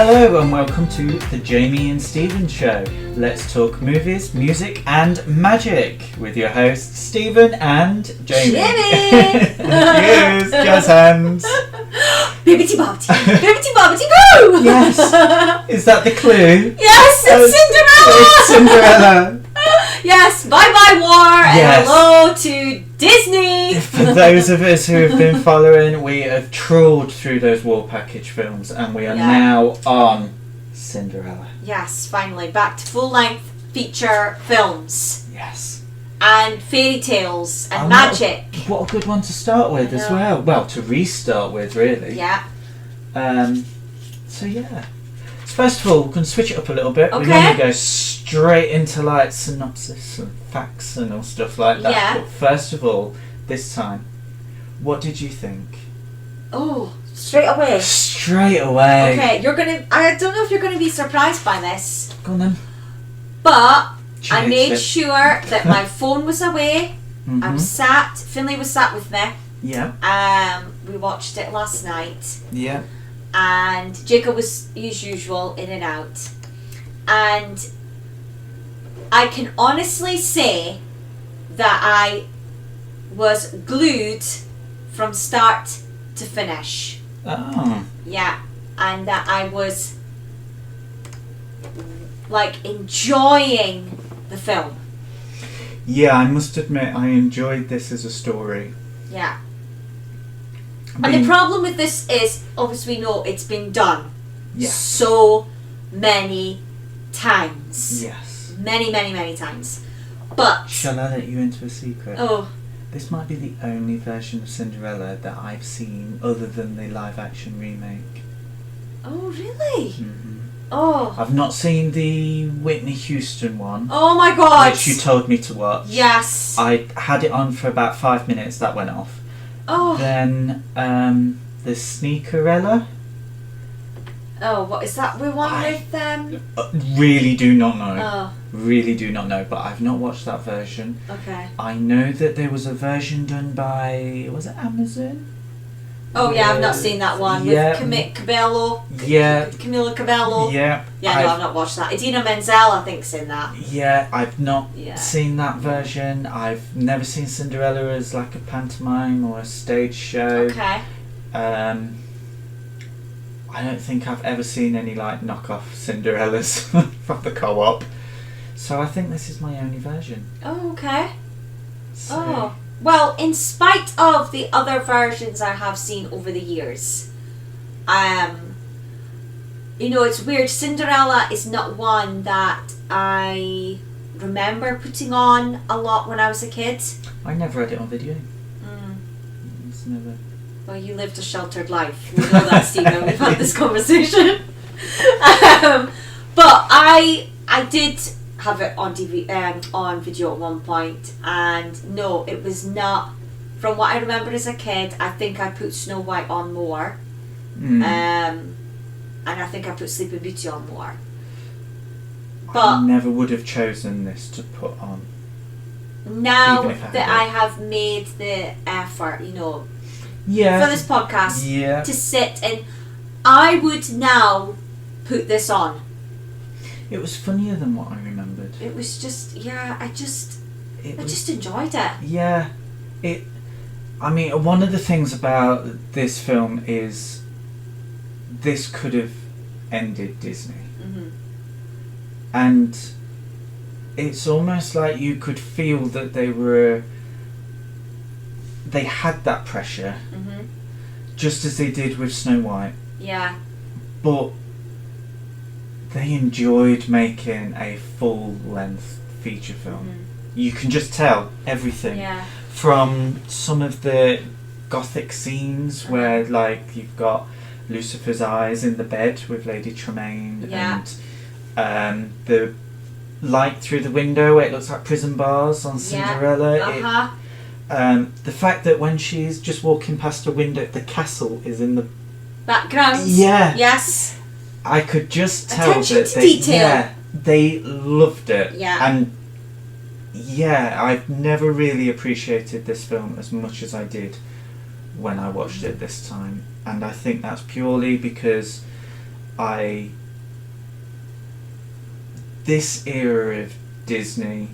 Hello and welcome to the Jamie and Stephen Show. Let's talk movies, music and magic with your hosts Stephen and Jamie. Jamie! Cheers, jazz hands. Bibbity bobbity, bibbity bobbity boo! Yes. Is that the clue? Yes, it's It's Cinderella! Cinderella. Yes, bye-bye war Yes. and hello to Disney! For those of us who have been following, we have trawled through those War Package films and we are now on Cinderella. Yes, finally, back to full-length feature films. Yes. And fairy tales and And magic. What a good one to start with as well. Well, to restart with, really. Yeah. So yeah. So first of all, we can switch it up a little bit. Okay. We normally go straight into like synopsis and facts and all stuff like that. Yeah. But first of all, this time, what did you think? Oh, straight away. Straight away. Okay, I don't know if you're gonna be surprised by this, Go on then. but She I hates made it. sure that my phone was away. Mhm. I was sat. Finlay was sat with me. Yeah. We watched it last night, Yeah. and Jacob was, as usual, in and out. And I can honestly say that I was glued from start to finish. Oh. Yeah, and that I was like enjoying the film. Yeah, I must admit, I enjoyed this as a story. Yeah. I And the mean, problem with this is, obviously, we know it's been done yeah. so many times. Yes. Many, many, many times. But, Shall I let you into a secret? oh, This might be the only version of Cinderella that I've seen other than the live action remake. oh, really? Mm-hmm. Oh, I've not seen the Whitney Houston one, oh my God. which you told me to watch. Yes. I had it on for about 5 minutes, that went off. Oh, Then the Sneakerella. oh, what is that? We one I- with them? Really do not know. Oh, Really do not know, but I've not watched that version. okay. I know that there was a version done by, was it Amazon? Oh yeah, I've not seen that one Yeah. with Cabello. Yeah. Camila Cabello. Yeah. Yeah, no, I've not watched that. Idina Menzel, I think's in that. Yeah, I've not Yeah. seen that version. I've never seen Cinderella as like a pantomime or a stage show. Okay. I don't think I've ever seen any like knockoff Cinderellas from the co-op. So I think this is my only version. Oh, okay. So, Oh. Well, in spite of the other versions I have seen over the years, you know, it's weird. Cinderella is not one that I remember putting on a lot when I was a kid. I never had it on video. Mm. It's never. Well, you lived a sheltered life. We know that, Stephen. We've had this conversation. But I did have it on on video at one point, and no, it was not. From what I remember as a kid, I think I put Snow White on more, and I think I put Sleeping Beauty on more. I But never would have chosen this to put on. now Even if I had that it. I have made the effort, you know, Yeah. for this podcast, Yeah. to sit and I would now put this on. It was funnier than what I remembered. It was just, yeah, I It just was, enjoyed it. yeah. I mean, one of the things about this film is this could have ended Disney. Mm-hmm. And it's almost like you could feel that they had that pressure, Mm-hmm. just as they did with Snow White, Yeah. but they enjoyed making a full-length feature film. Mm-hmm. You can just tell everything Yeah. from some of the gothic scenes where, like, you've got Lucifer's eyes in the bed with Lady Tremaine, Yeah. and the light through the window where it looks like prison bars on Cinderella. Uh-huh. The fact that when she's just walking past a window, the castle is in the Background. Yeah. Yes. I could just tell Attention that to detail. they loved it. Yeah. And yeah, I've never really appreciated this film as much as I did when I watched it this time. And I think that's purely because this era of Disney,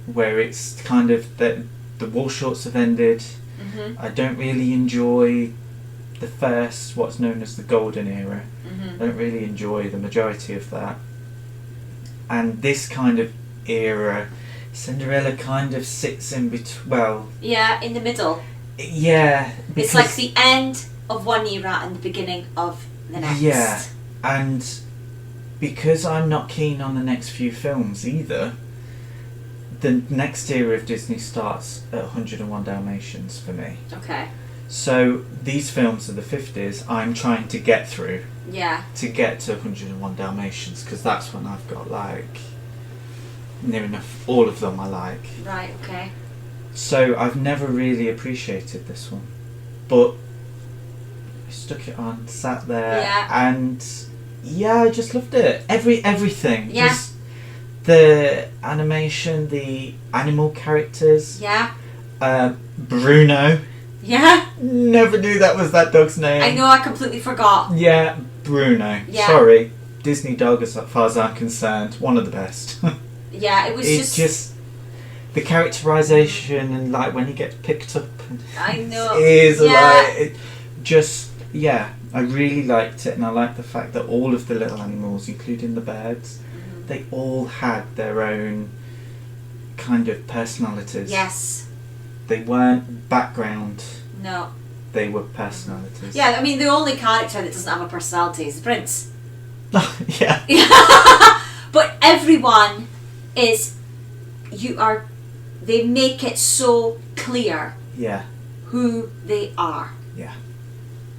where it's kind of the Wall Shorts have ended. Mm-hmm. I don't really enjoy the first, what's known as the Golden Era. Mm-hmm. I don't really enjoy the majority of that. And this kind of era, Cinderella kind of sits in between. Well, yeah, in the middle. Yeah, it's like the end of one era and the beginning of the next. Yeah, and because I'm not keen on the next few films either, the next era of Disney starts at 101 Dalmatians for me. Okay. So these films are the 50s. I'm trying to get through. Yeah. To get to 101 Dalmatians, because that's when I've got like near enough all of them I like. Right. Okay. So I've never really appreciated this one, but I stuck it on, sat there, and yeah, I just loved it. Everything. Yeah. Just the animation, the animal characters. Yeah. Bruno. Yeah. Never knew that was that dog's name. I know, I completely forgot. Yeah, Bruno. Yeah. Sorry. Disney dog, as far as I'm concerned, one of the best. Yeah, it was just the characterization and like when he gets picked up and I know. Is yeah. I really liked it, and I liked the fact that all of the little animals, including the birds, they all had their own kind of personalities. Yes. They weren't background. No. They were personalities. Yeah, I mean the only character that doesn't have a personality is the prince. Yeah. But everyone is, they make it so clear. Yeah. Who they are. Yeah.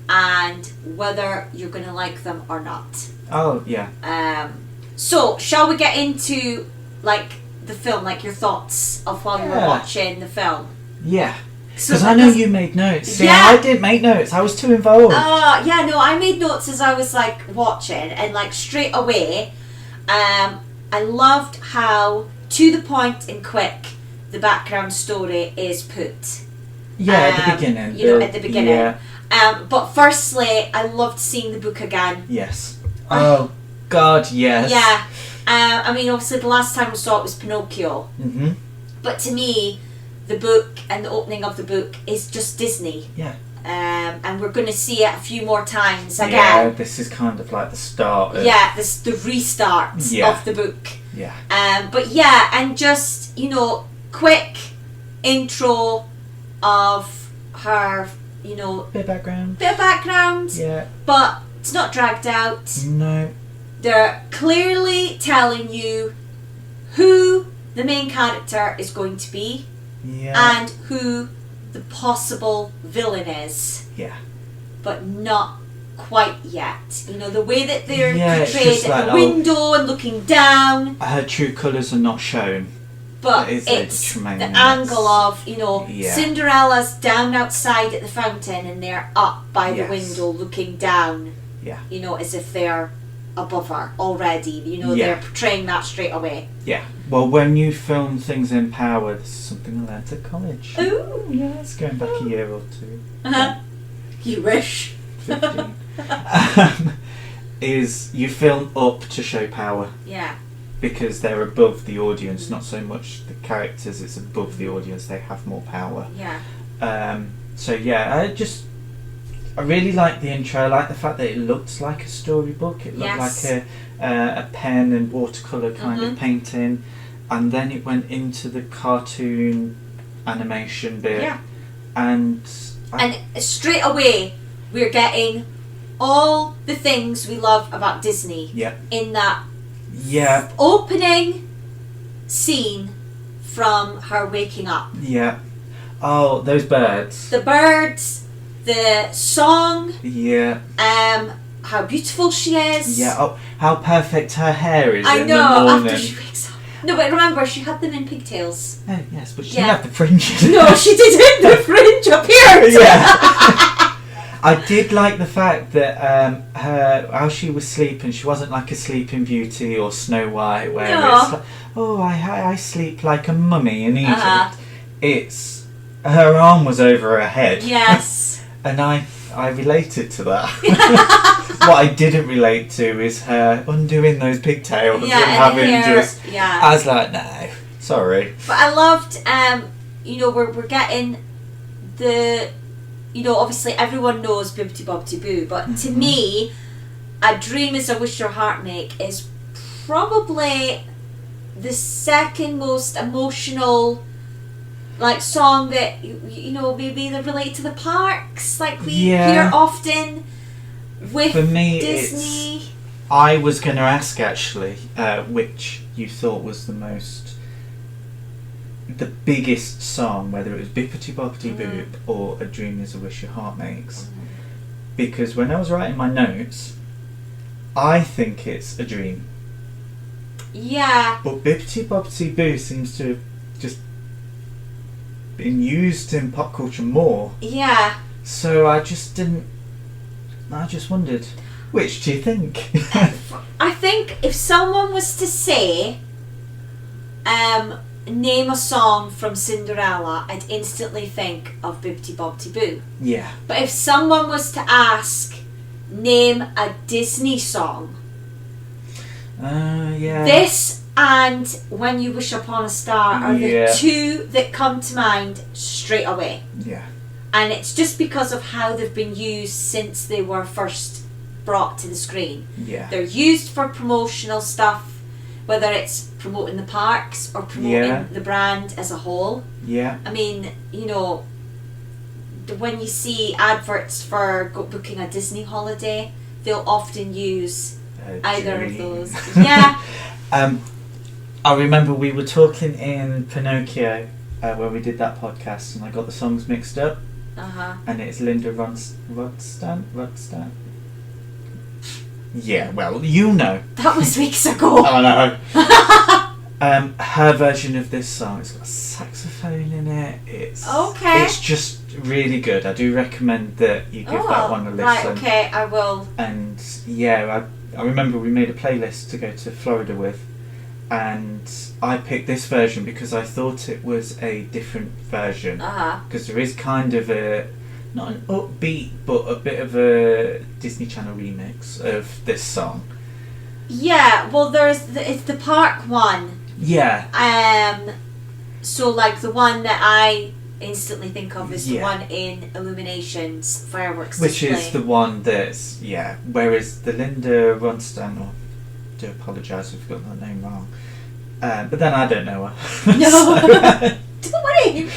And whether you're going to like them or not. Oh, yeah. So, shall we get into, like, the film, like your thoughts of while you were watching the film? Yeah. So because I know you made notes. See, yeah. I didn't make notes. I was too involved. Yeah, no, I made notes as I was, like, watching, and, like, straight away, I loved how, to the point and quick, the background story is put. Yeah, at the beginning. You know, at the beginning. Yeah. But firstly, I loved seeing the book again. Yes. Oh, God, yes. Yeah. I mean, obviously, the last time we saw it was Pinocchio. Mm-hmm. But to me, the book and the opening of the book is just Disney. Yeah. And we're going to see it a few more times again. Yeah, this is kind of like the start of... Yeah, the restart of the book. Yeah. But yeah, and just, you know, quick intro of her, you know... Bit of background. Yeah. But it's not dragged out. No. They're clearly telling you who the main character is going to be. Yeah. And who the possible villain is. Yeah. But not quite yet. You know, the way that they're it's portrayed just at like, the window and looking down. Her true colours are not shown. But it's the angle of, you know, Cinderella's down outside at the fountain and they're up by the window looking down. Yeah. You know, as if they're above her already. You know, they're portraying that straight away. Yeah. Well, when you film things in power, this is something I learnt at college. Ooh. Yes, going back a year or two. Uh-huh. You wish. 15. Is you film up to show power. Yeah. Because they're above the audience, not so much the characters, it's above the audience, they have more power. Yeah. So yeah, I really like the intro. I like the fact that it looked like a storybook. It looked like a pen and watercolour kind of painting, and then it went into the cartoon animation bit. Yeah. And straight away we're getting all the things we love about Disney. Yeah. In that. Yeah. Opening scene from her waking up. Yeah. Oh, those birds. The birds. The song. Yeah. How beautiful she is. Yeah. Oh, how perfect her hair is. I in know. the morning. After she wakes up. No, but remember, she had them in pigtails. Oh yes, but she didn't have the fringe. No, she didn't. The fringe appeared. Yeah. I did like the fact that how she was sleeping. She wasn't like a Sleeping Beauty or Snow White, where it's like, oh, I sleep like a mummy in Egypt. It's her arm was over her head. Yes. And I related to that. what I didn't relate to is her undoing those pigtails and having just. Yeah. I was like, no, sorry. But I loved, we're getting the, obviously everyone knows Bibbidi Bobbidi Boo, but to me, A Dream Is a Wish Your Heart Make is probably the second most emotional song that maybe they relate to the parks, we hear often with For me, Disney. I was going to ask actually which you thought was the biggest song, whether it was Bibbidi Bobbidi Boo or A Dream Is a Wish Your Heart Makes, because when I was writing my notes, I think it's A Dream. Yeah. But Bibbidi Bobbidi Boo seems to have just been used in pop culture more. Yeah. So I just wondered, which do you think? I think if someone was to say, name a song from Cinderella, I'd instantly think of Bibbidi Bobbidi Boo. Yeah. But if someone was to ask, name a Disney song, yeah. this and When You Wish Upon a Star are the two that come to mind straight away. Yeah. And it's just because of how they've been used since they were first brought to the screen. Yeah. They're used for promotional stuff, whether it's promoting the parks or promoting the brand as a whole. Yeah. I mean, when you see adverts for booking a Disney holiday, they'll often use either of those. Yeah. I remember we were talking in Pinocchio when we did that podcast, and I got the songs mixed up. And it's Linda Ronstadt. Yeah, well, you know. That was weeks ago. I know. Her version of this song, it's got a saxophone in it. It's just really good. I do recommend that you give that one a listen. Right, okay, I will. And yeah, I remember we made a playlist to go to Florida with, and I picked this version because I thought it was a different version. Because there is kind of not an upbeat, but a bit of a Disney Channel remix of this song. Yeah, well, it's the park one. Yeah. So the one that I instantly think of is the one in Illuminations fireworks Which display. is the one that's whereas the Linda Ronstadt, I do apologise if I've got that name wrong, but then I don't know her. No. Don't worry.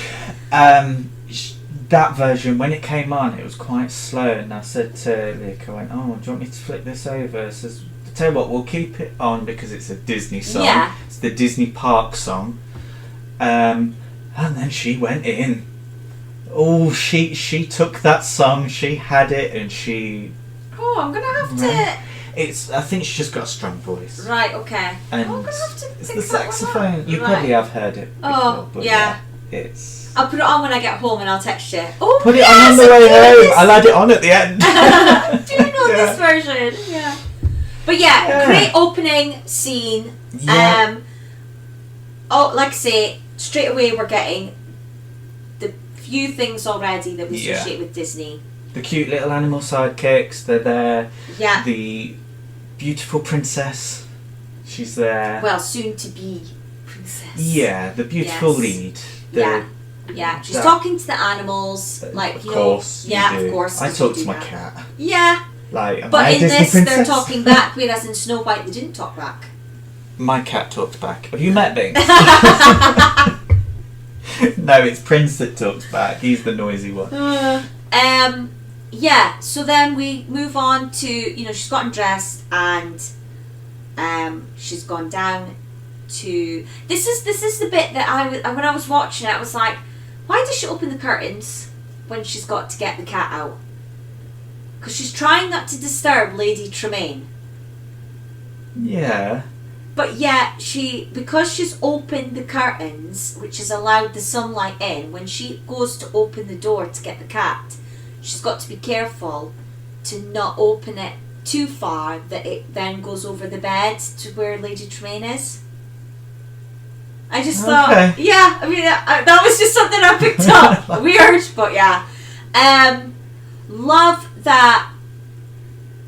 That version, when it came on, it was quite slow, and I said to Luke, I went, do you want me to flick this over? Says, tell you what, we'll keep it on because it's a Disney song. Yeah. It's the Disney Park song. And then she went in. Oh, she took that song, she had it, and she... Oh, I'm going to have to... I think she's just got a strong voice. Right, okay. And I'm going to have to it's pick the saxophone. You probably have heard it before, but it's... I'll put it on when I get home and I'll text you. Oh, put it on the way home. I'll add it on at the end. Do you know this version? Yeah. But great opening scene. Yeah. Like I say, straight away we're getting the few things already that we associate with Disney. The cute little animal sidekicks, they're there. Yeah. The beautiful princess, she's there. Well, soon to be princess. Yeah, the beautiful lead. Yeah, she's talking to the animals, of course. Of course. I talk to my cat. Yeah. But in this, they're talking back, whereas in Snow White, they didn't talk back. My cat talks back. Have you met Bing? No, it's Prince that talks back. He's the noisy one. So then we move on to, she's gotten dressed and she's gone down to... This is the bit that when I was watching it, I was like, why does she open the curtains when she's got to get the cat out? Because she's trying not to disturb Lady Tremaine. Yeah. But because she's opened the curtains, which has allowed the sunlight in, when she goes to open the door to get the cat, she's got to be careful to not open it too far that it then goes over the bed to where Lady Tremaine is. I just thought, that was just something I picked up. Weird, but love that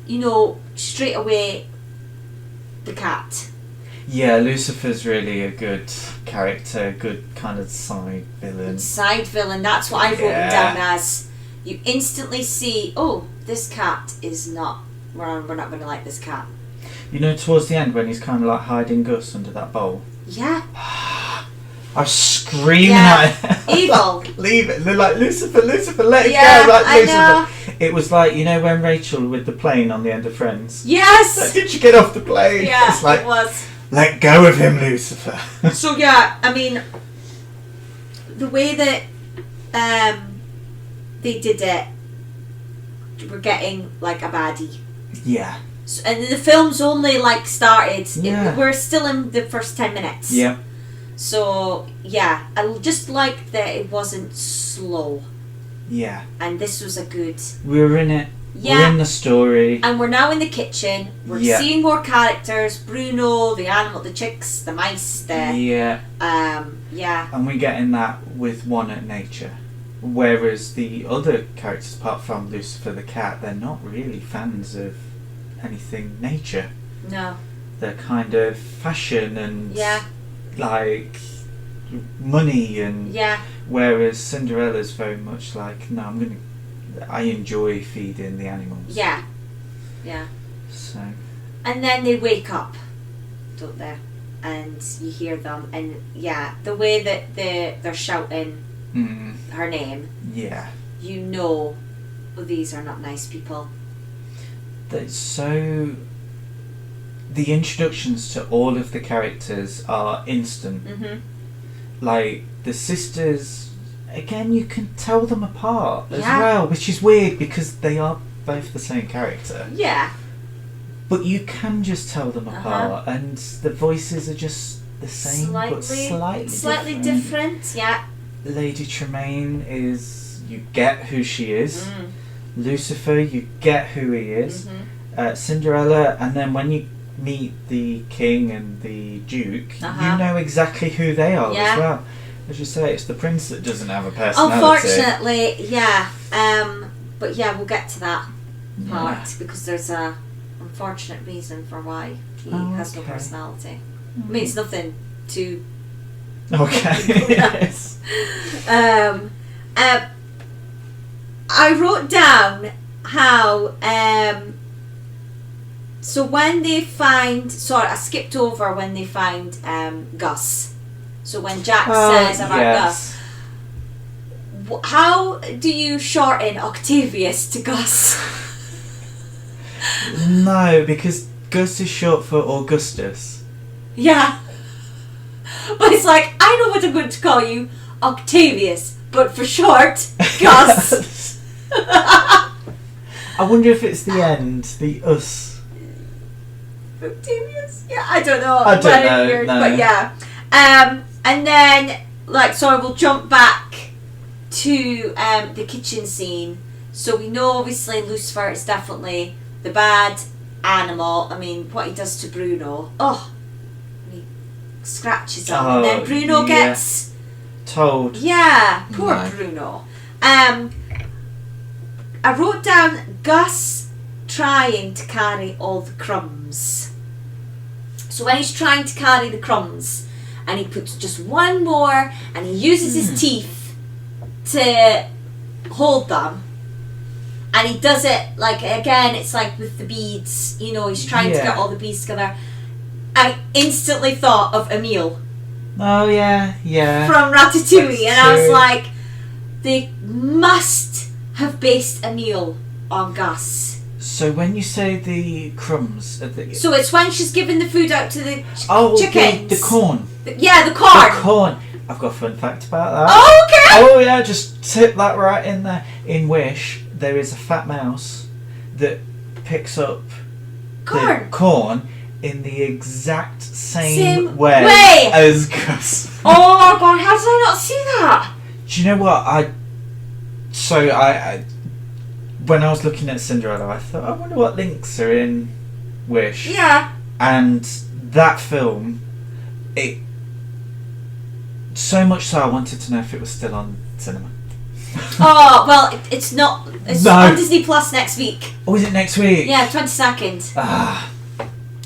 you know, straight away, the cat. Yeah, Lucifer's really a good character, good kind of side villain. Side villain, that's what I've written down as. You instantly see, oh, this cat is not, we're not going to like this cat. You know, towards the end when he's kind of like hiding Gus under that bowl? Yeah. I was screaming at him. Evil. Like, leave it. They're like, Lucifer, let it go. Like, I Lucifer. know. It was like, you know when Rachel with the plane on the end of Friends? Yes! Like, did you get off the plane? Yeah, it's like, it was. Let go of him, Lucifer. So yeah, I mean, the way that they did it, we're getting like a baddie. Yeah. So, and the film's only like started. Yeah. We're still in the first 10 minutes. Yeah. So yeah, I just like that it wasn't slow. Yeah. And this was a good. We were in it. Yeah. We're in the story. And we're now in the kitchen. We're seeing more characters. Bruno, the animal, the chicks, the mice, Yeah. Yeah. And we're getting that with one at nature. Whereas the other characters, apart from Lucifer the cat, they're not really fans of anything nature. No. They're kind of fashion and like money and whereas Cinderella's very much like, no, I enjoy feeding the animals. Yeah. Yeah. So. And then they wake up, don't they? And you hear them, and the way that they're shouting her name. Yeah. You know, these are not nice people. So the introductions to all of the characters are instant. Mm-hmm. Like the sisters, again, you can tell them apart as well, which is weird because they are both the same character. Yeah. But you can just tell them apart, and the voices are just the same, but slightly different. Yeah. Lady Tremaine is, you get who she is. Lucifer, you get who he is. Cinderella, and then when you meet the king and the duke, you know exactly who they are as well. As you say, it's the prince that doesn't have a personality. Unfortunately, but we'll get to that part because there's a unfortunate reason for why he has no personality. I mean, it's nothing too. Okay. Yes. I wrote down how. So when they find, sorry, I skipped over when they find Gus. So when Jack says about Gus, how do you shorten Octavius to Gus? No, because Gus is short for Augustus. Yeah. But it's like, I know what I'm going to call you, Octavius, but for short, Gus. I wonder if it's the end, the us. Octavius? Yeah, I don't know. I don't know. Weird, no. But yeah. And then, we'll jump back to the kitchen scene. So we know, obviously, Lucifer is definitely the bad animal. I mean, what he does to Bruno. Oh, he scratches him. And then Bruno gets told. Yeah, poor Bruno. I wrote down Gus trying to carry all the crumbs. So when he's trying to carry the crumbs and he puts just one more and he uses his teeth to hold them, and he does it like, again, it's like with the beads, you know, he's trying to get all the beads together. I instantly thought of Emile. Oh yeah, from Ratatouille. And I was like, they must have based Emile on Gus. So when you say the crumbs, so it's when she's giving the food out to the chickens. The corn. The corn. The corn. I've got a fun fact about that. Oh, okay. Oh yeah, just tip that right in there. In Wish, there is a fat mouse that picks up the corn in the exact same way as Gus. Oh my god, how did I not see that? Do you know what? I when I was looking at Cinderella, I thought, I wonder what links are in Wish. Yeah. And that film, it so much so I wanted to know if it was still on cinema. Oh, well, it's not. It's No. on Disney Plus next week. Oh, is it next week? Yeah, 22nd. Ah.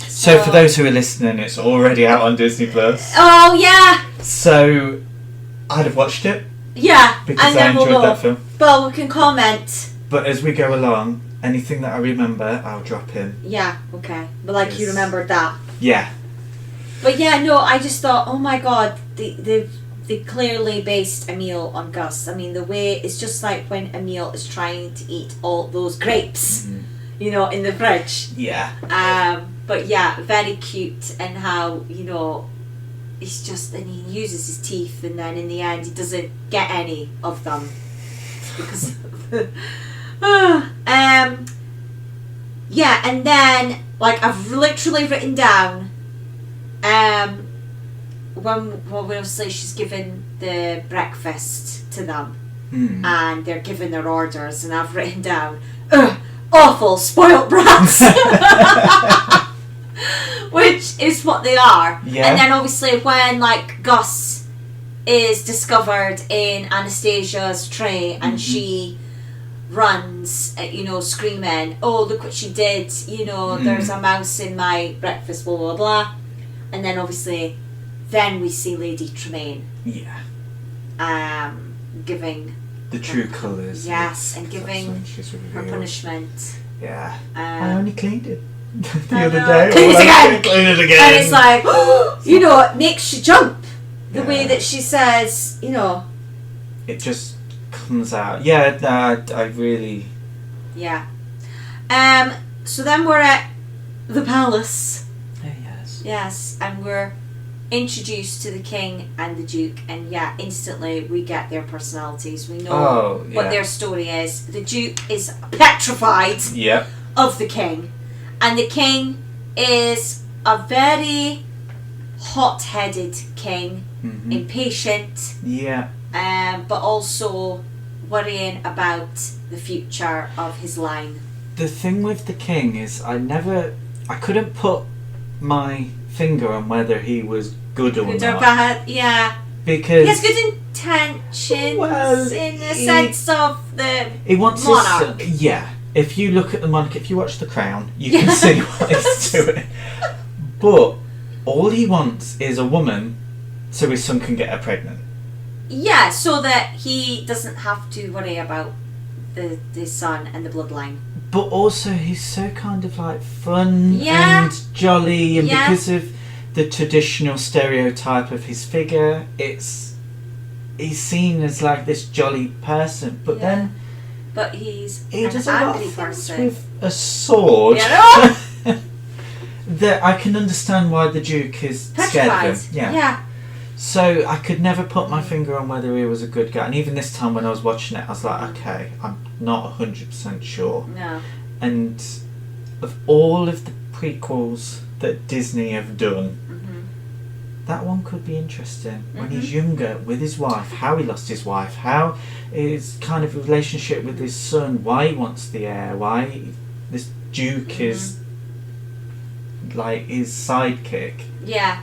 So for those who are listening, it's already out on Disney Plus. Oh, yeah. So I'd have watched it Yeah. because and I then enjoyed that film. Well, we can comment. But as we go along, anything that I remember, I'll drop in. Yeah, okay. But like you remembered that. Yeah. But yeah, no, I just thought, oh my god, they clearly based Emile on Gus. I mean, the way it's just like when Emile is trying to eat all those grapes, you know, in the fridge. Yeah. But yeah, very cute, and how, you know, he's just, and he uses his teeth, and then in the end he doesn't get any of them because yeah, and then like I've literally written down when obviously she's given the breakfast to them and they're giving their orders, and I've written down awful spoilt brats. Which is what they are. Yeah. And then obviously when like Gus is discovered in Anastasia's tray and she runs, you know, screaming, oh, look what she did, you know, there's a mouse in my breakfast, blah blah blah. And then obviously then we see Lady Tremaine giving the true colours. Yes, and giving her punishment. Yeah. I only cleaned it the I other know. day. Clean it again! Clean it again! And it's like, you know, it makes you jump. The way that she says, you know. It just comes out. Yeah, I really... Yeah. So then we're at the palace. Oh, yes. Yes, and we're introduced to the king and the duke, and yeah, instantly we get their personalities. We know what their story is. The duke is petrified of the king, and the king is a very hot-headed king, impatient, but also worrying about the future of his line. The thing with the king is I couldn't put my finger on whether he was good or Good not. or bad, yeah. Because he has good intentions in the sense of the he wants monarch. his son, if you look at the monarch, if you watch The Crown, you can see what he's doing. But all he wants is a woman so his son can get her pregnant. Yeah, so that he doesn't have to worry about the son and the bloodline. But also he's so kind of like fun and jolly, and because of the traditional stereotype of his figure, he's seen as like this jolly person. But then he does a lot of things with a sword. That I can understand why the Duke is scared of him. Yeah. So I could never put my finger on whether he was a good guy. And even this time when I was watching it, I was like, okay, I'm not 100% sure. No. And of all of the prequels that Disney have done, that one could be interesting. When he's younger, with his wife, how he lost his wife, how his kind of relationship with his son, why he wants the heir, why this Duke is like his sidekick. Yeah.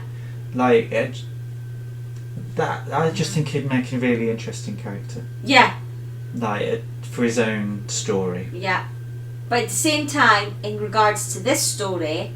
Like that, I just think he'd make a really interesting character. Yeah. Like for his own story. Yeah. But at the same time, in regards to this story,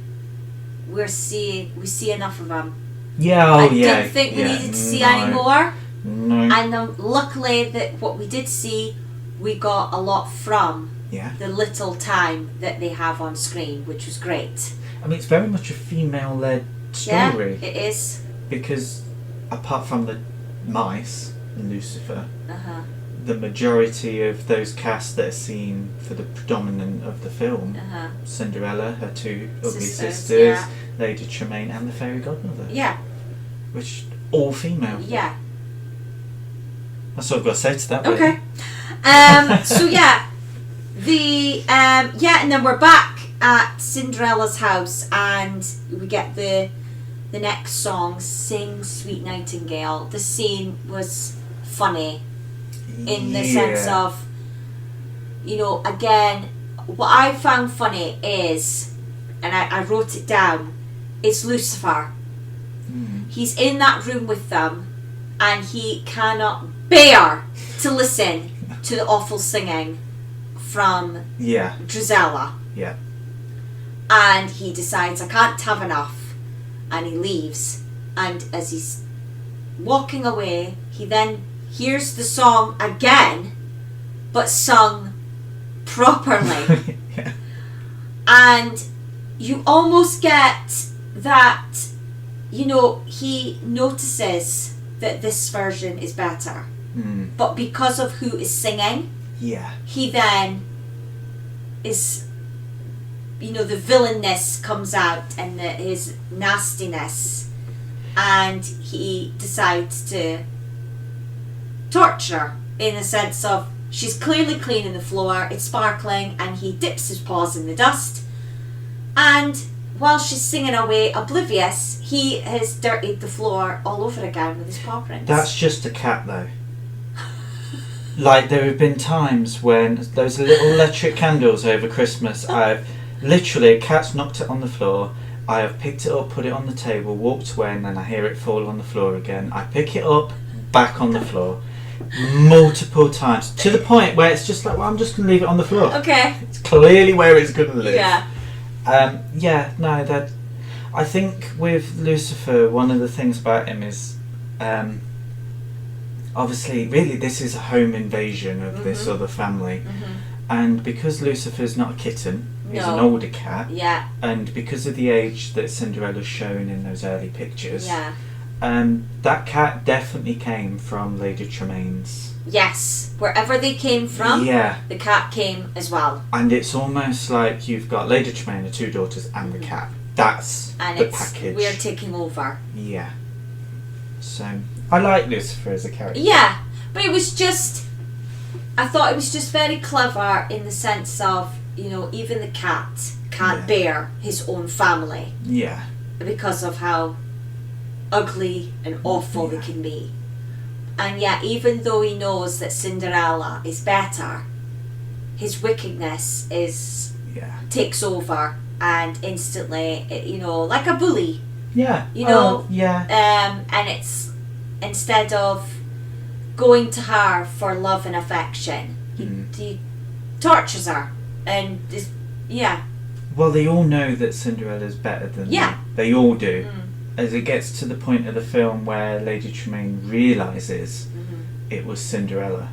we see enough of him. Yeah, I didn't think we needed to see any more. No. And luckily that what we did see, we got a lot from the little time that they have on screen, which was great. I mean, it's very much a female-led story. Yeah, it is. Because apart from the mice, Lucifer, the majority of those casts that are seen for the predominant of the film, Cinderella, her two ugly sisters, Lady Tremaine, and the fairy godmother. Yeah. Which all female. Yeah. That's all I've got to say to that. Okay. So and then we're back at Cinderella's house, and we get the next song, "Sing Sweet Nightingale." The scene was funny in the sense of, you know, again, what I found funny is, and I wrote it down, it's Lucifer. He's in that room with them, and he cannot bear to listen to the awful singing from Yeah. Drizella. Yeah. And he decides, I can't have enough, and he leaves. And as he's walking away, he then hears the song again, but sung properly. Yeah. And you almost get that, you know, he notices that this version is better. But because of who is singing, Yeah. he then is, you know, the villainness comes out and his nastiness, and he decides to torture in the sense of she's clearly cleaning the floor, it's sparkling, and he dips his paws in the dust, and while she's singing away oblivious, he has dirtied the floor all over again with his paw prints. That's just a cat though. Like, there have been times when those little electric candles over Christmas, I've literally, a cat's knocked it on the floor, I have picked it up, put it on the table, walked away, and then I hear it fall on the floor again. I pick it up, back on the floor. Multiple times. To the point where it's just like, well, I'm just going to leave it on the floor. Okay. It's clearly where it's going to live. Yeah. I think with Lucifer, one of the things about him is, obviously, really, this is a home invasion of this other family. And because Lucifer's not a kitten, he's an older cat. Yeah. And because of the age that Cinderella's shown in those early pictures, Yeah. that cat definitely came from Lady Tremaine's. Yes. Wherever they came from, Yeah. the cat came as well. And it's almost like you've got Lady Tremaine, the two daughters, and the cat. That's And the it's package. we're taking over. Yeah. So, I like Lucifer as a character. Yeah. But it was just, I thought it was just very clever in the sense of, you know, even the cat can't bear his own family. Yeah. Because of how ugly and awful they can be. And yet, even though he knows that Cinderella is better, his wickedness takes over, and instantly, you know, like a bully. Yeah. You know. Oh, yeah. And it's, instead of going to her for love and affection, he tortures her, and Well, they all know that Cinderella's better than them. They all do. As it gets to the point of the film where Lady Tremaine realises it was Cinderella,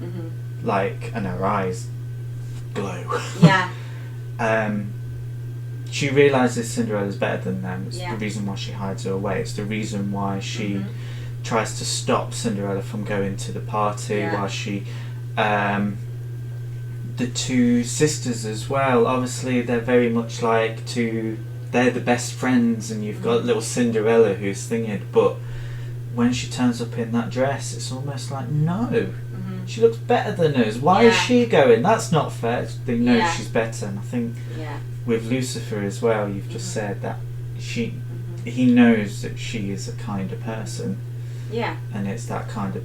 like, and her eyes glow. Yeah. She realises Cinderella's better than them. It's Yeah. the reason why she hides her away. It's the reason why she tries to stop Cinderella from going to the party, while she... the two sisters as well, obviously they're very much like they're the best friends, and you've got little Cinderella who's thinking, but when she turns up in that dress, it's almost like, no, she looks better than us. Why is she going? That's not fair. They know she's better. And I think with Lucifer as well, you've just said that he knows that she is a kind of person. Yeah. And it's that kind of,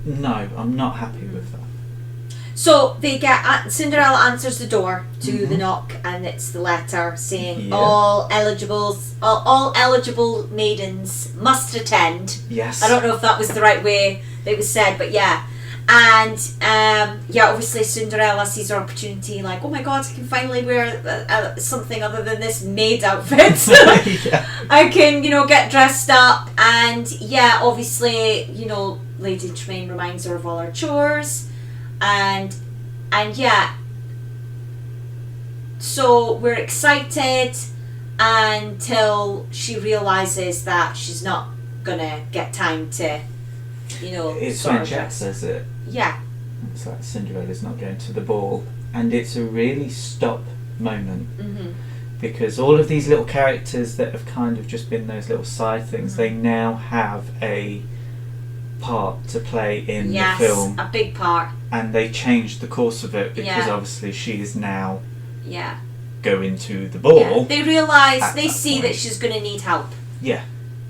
no, I'm not happy with that. So they get Cinderella answers the door to the knock, and it's the letter saying all eligible maidens must attend. Yes. I don't know if that was the right way that it was said, but yeah. And obviously Cinderella sees her opportunity, like, oh my god, I can finally wear something other than this maid outfit. I can, get dressed up, and obviously, Lady Tremaine reminds her of all her chores. And so we're excited until she realises that she's not gonna get time to, It's when Jack says it. Yeah. It's like Cinderella's not going to the ball, and it's a really stop moment, because all of these little characters that have kind of just been those little side things, they now have a part to play in the film. A big part. And they changed the course of it because obviously she is now going to the ball. Yeah. They realise, they see that she's going to need help. Yeah.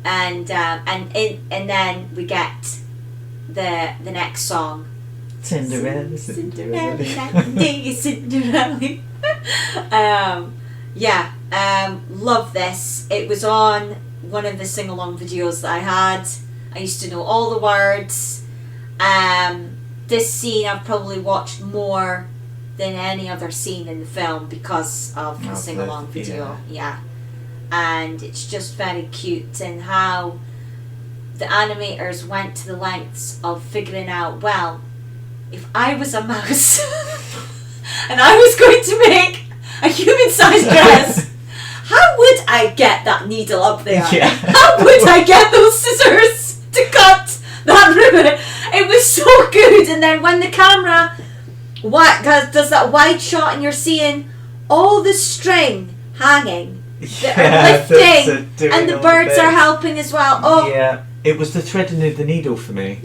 And then we get the next song. Cinderella. Love this. It was on one of the sing-along videos that I had. I used to know all the words. this scene I've probably watched more than any other scene in the film because of the sing-along video. Yeah. And it's just very cute, and how the animators went to the lengths of figuring out, well, if I was a mouse and I was going to make a human-sized dress, how would I get that needle up there? Yeah. How would I get those scissors to cut that ribbon? It was so good. And then when the camera does that wide shot and you're seeing all the string hanging, lifting, and the birds are helping as well. Oh, yeah. It was the threading of the needle for me.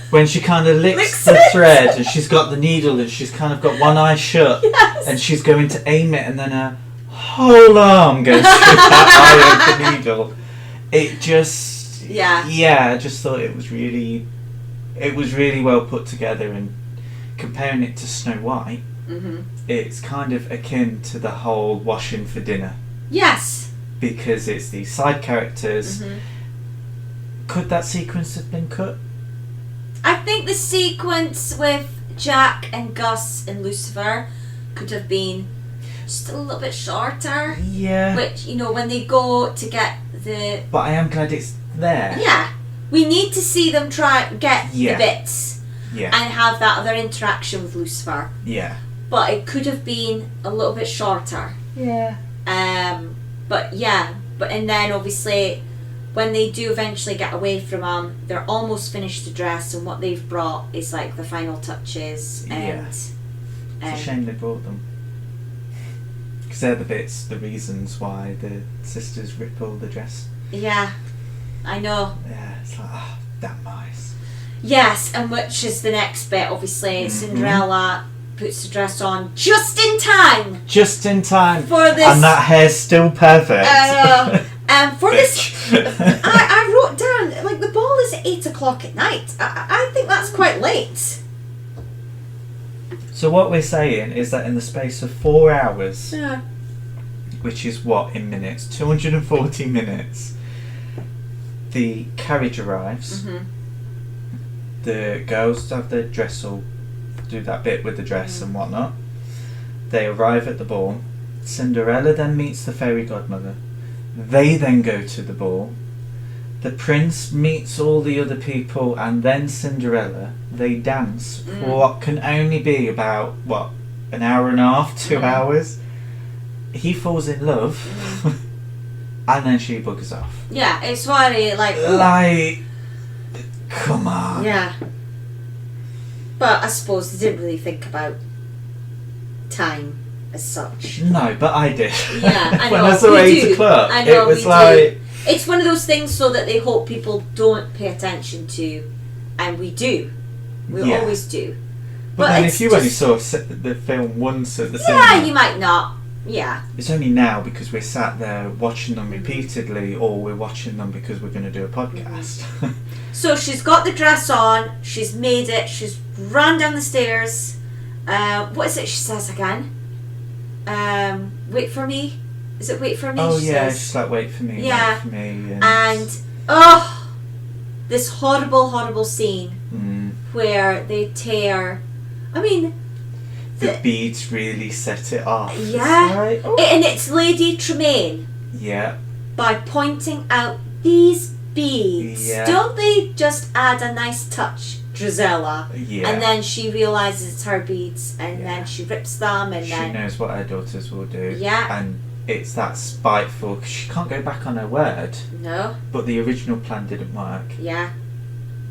When she kind of licks the thread and she's got the needle and she's kind of got one eye shut, and she's going to aim it, and then her whole arm goes through that eye of the needle. It just... I just thought it was really well put together, and comparing it to Snow White, it's kind of akin to the whole washing for dinner. Yes. Because it's these side characters. Could that sequence have been cut? I think the sequence with Jack and Gus and Lucifer could have been just a little bit shorter. Yeah. Which, you know, when they go to get the... But I am glad it's there. Yeah. We need to see them try get the bits. Yeah. And have that other interaction with Lucifer. Yeah. But it could have been a little bit shorter. Yeah. And then obviously when they do eventually get away from him, they're almost finished the dress, and what they've brought is like the final touches. And it's a shame they brought them, because they're the reasons why the sisters rip all the dress. Yeah, I know. Yeah, it's like, oh, damn mice. Yes, and which is the next bit, obviously. Cinderella puts the dress on just in time. Just in time. For this. And that hair's still perfect. For this, I wrote down, like, the ball is at 8 o'clock at night. I think that's quite late. So what we're saying is that in the space of 4 hours, Yeah. which is what in minutes, 240 minutes, the carriage arrives. The girls have their dress all, do that bit with the dress and whatnot. They arrive at the ball. Cinderella then meets the fairy godmother. They then go to the ball. The prince meets all the other people, and then Cinderella. They dance for what can only be about, an hour and a half, 2 hours. He falls in love, and then she buggers off. Yeah, it's very like... Come on. Yeah. But I suppose they didn't really think about time as such. No, but I did. Yeah, I know. When I saw 8 o'clock, I know, it was like... It's one of those things so that they hope people don't pay attention to, and we do. We always do. But then if you only saw the film once at the cinema... Yeah, you might not. Yeah. It's only now because we're sat there watching them repeatedly, or we're watching them because we're going to do a podcast. So she's got the dress on, she's made it, she's run down the stairs. What is it she says again? Wait for me? Is it wait for me? Oh yeah, she's like wait for me, yeah. Wait for me. And this horrible scene where they tear... I mean... The beads really set it off. Yeah. Like, And it's Lady Tremaine. Yeah. By pointing out these beads. Yeah. Don't they just add a nice touch, Drizella? Yeah. And then she realises it's her beads, and then she rips them, and she then... knows what her daughters will do. Yeah. And it's that spiteful, because she can't go back on her word. No. But the original plan didn't work. Yeah.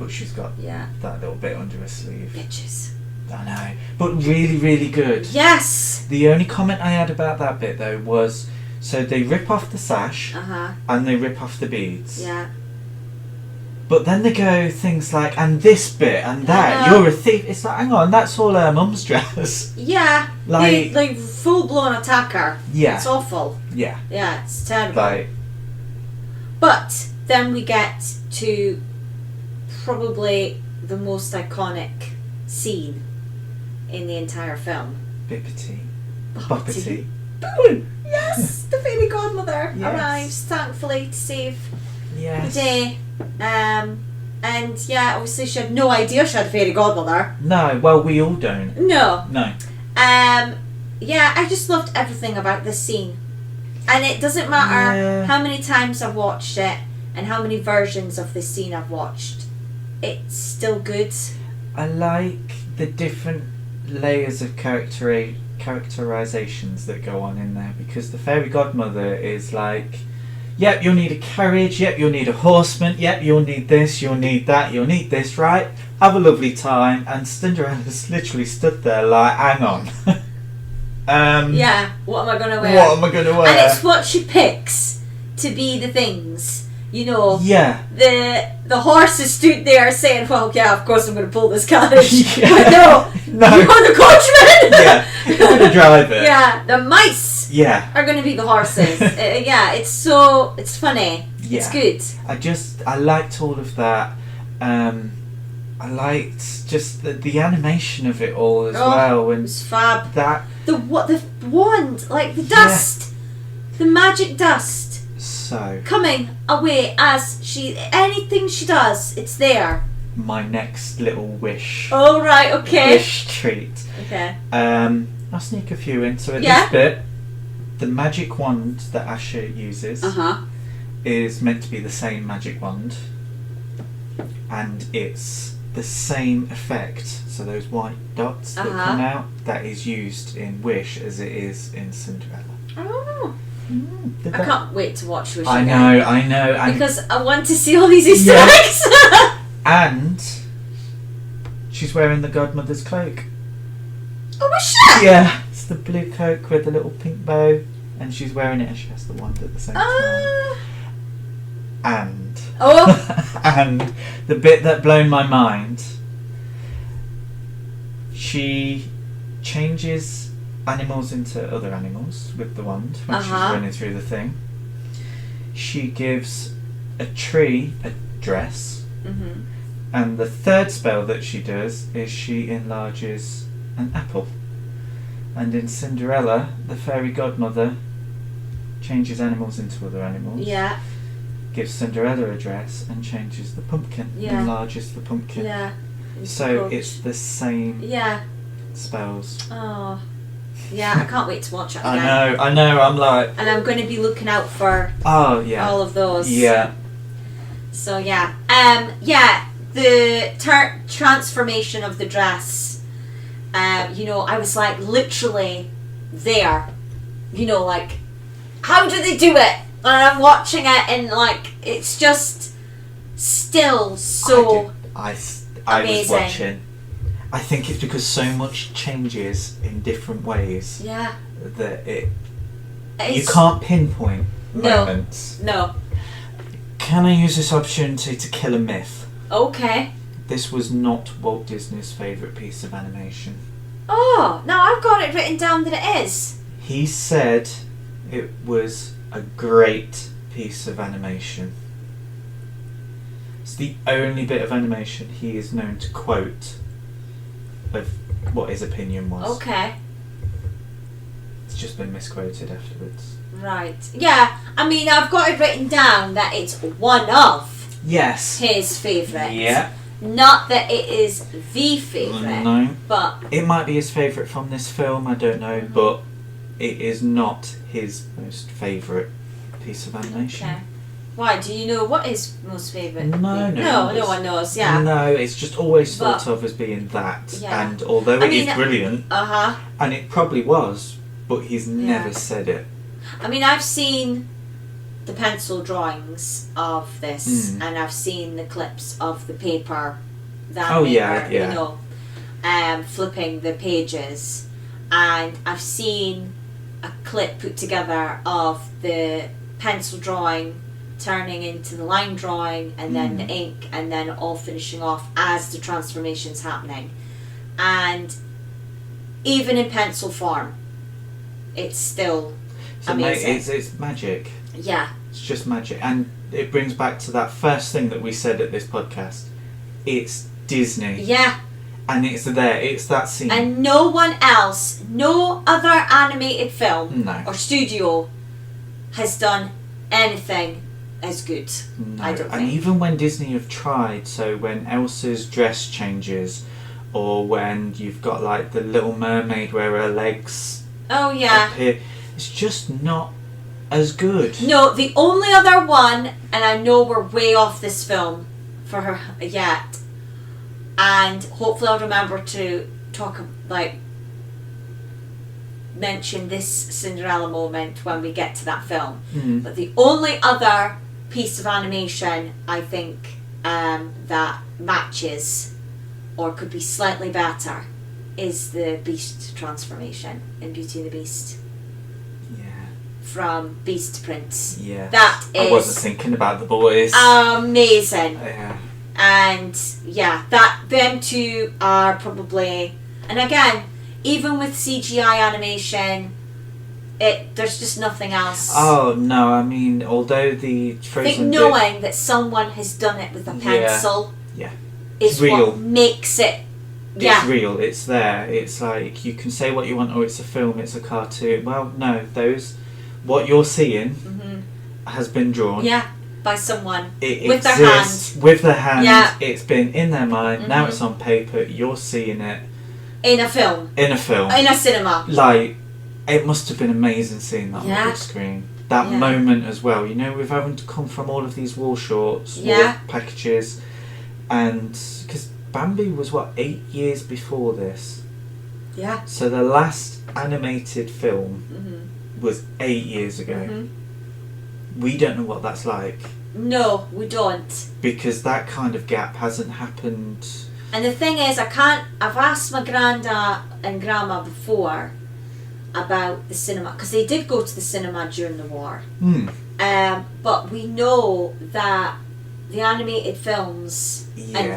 But she's got that little bit under her sleeve. Bitches. I know. But really, really good. Yes! The only comment I had about that bit, though, was... So they rip off the sash, and they rip off the beads. Yeah. But then they go things like, and this bit, and that, you're a thief. It's like, hang on, that's all her mum's dress. Yeah. Like full-blown attacker. Yeah. It's awful. Yeah. Yeah, it's terrible. Like... But then we get to probably the most iconic scene in the entire film. Bippity. Boppity. Boom! Yes! The fairy godmother arrives, thankfully, to save the day. And yeah, obviously she had no idea she had a fairy godmother. No, well, we all don't. No. No. Yeah, I just loved everything about this scene. And it doesn't matter how many times I've watched it and how many versions of this scene I've watched. It's still good. I like the different layers of characterizations that go on in there, because the fairy godmother is like, yep, you'll need a carriage, yep, you'll need a horseman, yep, you'll need this, you'll need that, you'll need this, right? Have a lovely time. And Cinderella's literally stood there like, hang on. Yeah, what am I going to wear? What am I going to wear? And it's what she picks to be the things. You know, yeah. The horse is stood there saying, well, yeah, of course I'm going to pull this carriage. Yeah. But no, you're the coachman. Yeah, you're going to drive it. Yeah, the mice are going to be the horses. Yeah, it's funny. Yeah. It's good. I liked all of that. I liked just the animation of it all as well. And it was fab. That the wand, like the dust, the magic dust. So Coming away as anything she does, it's there. My next little wish. Oh right, okay. Wish treat. Okay. I'll sneak a few in. So at this bit, the magic wand that Asher uses is meant to be the same magic wand, and it's the same effect. So those white dots that come out, that is used in Wish as it is in Cinderella. Oh. I can't wait to watch Wish I again. know. Because I want to see all these Easter eggs. And she's wearing the godmother's cloak. Oh, was she? Yeah, it's the blue cloak with the little pink bow, and she's wearing it and she has the wand at the same time. And and the bit that blew my mind, she changes animals into other animals with the wand when she's running through the thing. She gives a tree a dress, and the third spell that she does is she enlarges an apple. And in Cinderella, the fairy godmother changes animals into other animals. Yeah. Gives Cinderella a dress and changes the pumpkin. Yeah. Enlarges the pumpkin. Yeah. So it's the same spells. Oh. Yeah, I can't wait to watch it again. I know, I'm like... And I'm going to be looking out for all of those. Yeah. So yeah. The transformation of the dress, you know, I was like literally there. You know, like, how do they do it? And I'm watching it and like, it's just still so I amazing. Was watching. I think it's because so much changes in different ways. Yeah. That you can't pinpoint moments. No. Can I use this opportunity to kill a myth? Okay. This was not Walt Disney's favourite piece of animation. Oh, now I've got it written down that it is. He said it was a great piece of animation. It's the only bit of animation he is known to quote of what his opinion was. Okay. It's just been misquoted afterwards. Right. Yeah, I mean, I've got it written down that it's one of his favourites. Yeah. Not that it is the favourite. No. But it might be his favourite from this film, I don't know, but it is not his most favourite piece of animation. Okay. Why? Do you know what is most favourite? No one knows. Yeah. No, it's just always thought of as being that. Yeah. And although it is brilliant, and it probably was, but he's never said it. I mean, I've seen the pencil drawings of this, and I've seen the clips of the paper that you know, flipping the pages, and I've seen a clip put together of the pencil drawing turning into the line drawing and then the ink and then all finishing off as the transformation's happening. And even in pencil form, it's still amazing. It's magic. Yeah. It's just magic. And it brings back to that first thing that we said at this podcast. It's Disney. Yeah. And it's there. It's that scene. And no one else, no other animated film or studio has done anything as good. No. I don't And think. even when Disney have tried, so when Elsa's dress changes, or when you've got like the Little Mermaid where her legs Oh yeah. appear, it's just not as good. No, the only other one, and I know we're way off this film for her yet, and hopefully I'll remember to talk mention this Cinderella moment when we get to that film. Mm. But the only other piece of animation I think that matches or could be slightly better is the Beast transformation in Beauty and the Beast. Yeah. From Beast to Prince. Yeah. That is I wasn't thinking about the boys. amazing. Yeah. And yeah, them two are probably, and again, even with CGI animation, there's just nothing else. Oh no! I mean, although the I think Frozen knowing that someone has done it with a pencil, Yeah. is Real. what makes it. It's real. It's there. It's like you can say what you want. Oh, it's a film. It's a cartoon. Well, no. What you're seeing has been drawn. Yeah, by someone It with their exists hand with their hand. Yeah. It's been in their mind. Now it's on paper. You're seeing it in a film, in a film. in a cinema. Like, it must have been amazing seeing that on the Yeah. big screen. That Yeah. moment as well. You know, with having to come from all of these wall shorts, Yeah. wall packages, and because Bambi was 8 years before this. Yeah. So the last animated film Mm-hmm. was 8 years ago. Mm-hmm. We don't know what that's like No, we don't. because that kind of gap hasn't happened. And the thing is, I've asked my granda and grandma before about the cinema, because they did go to the cinema during the war. But we know that the animated films,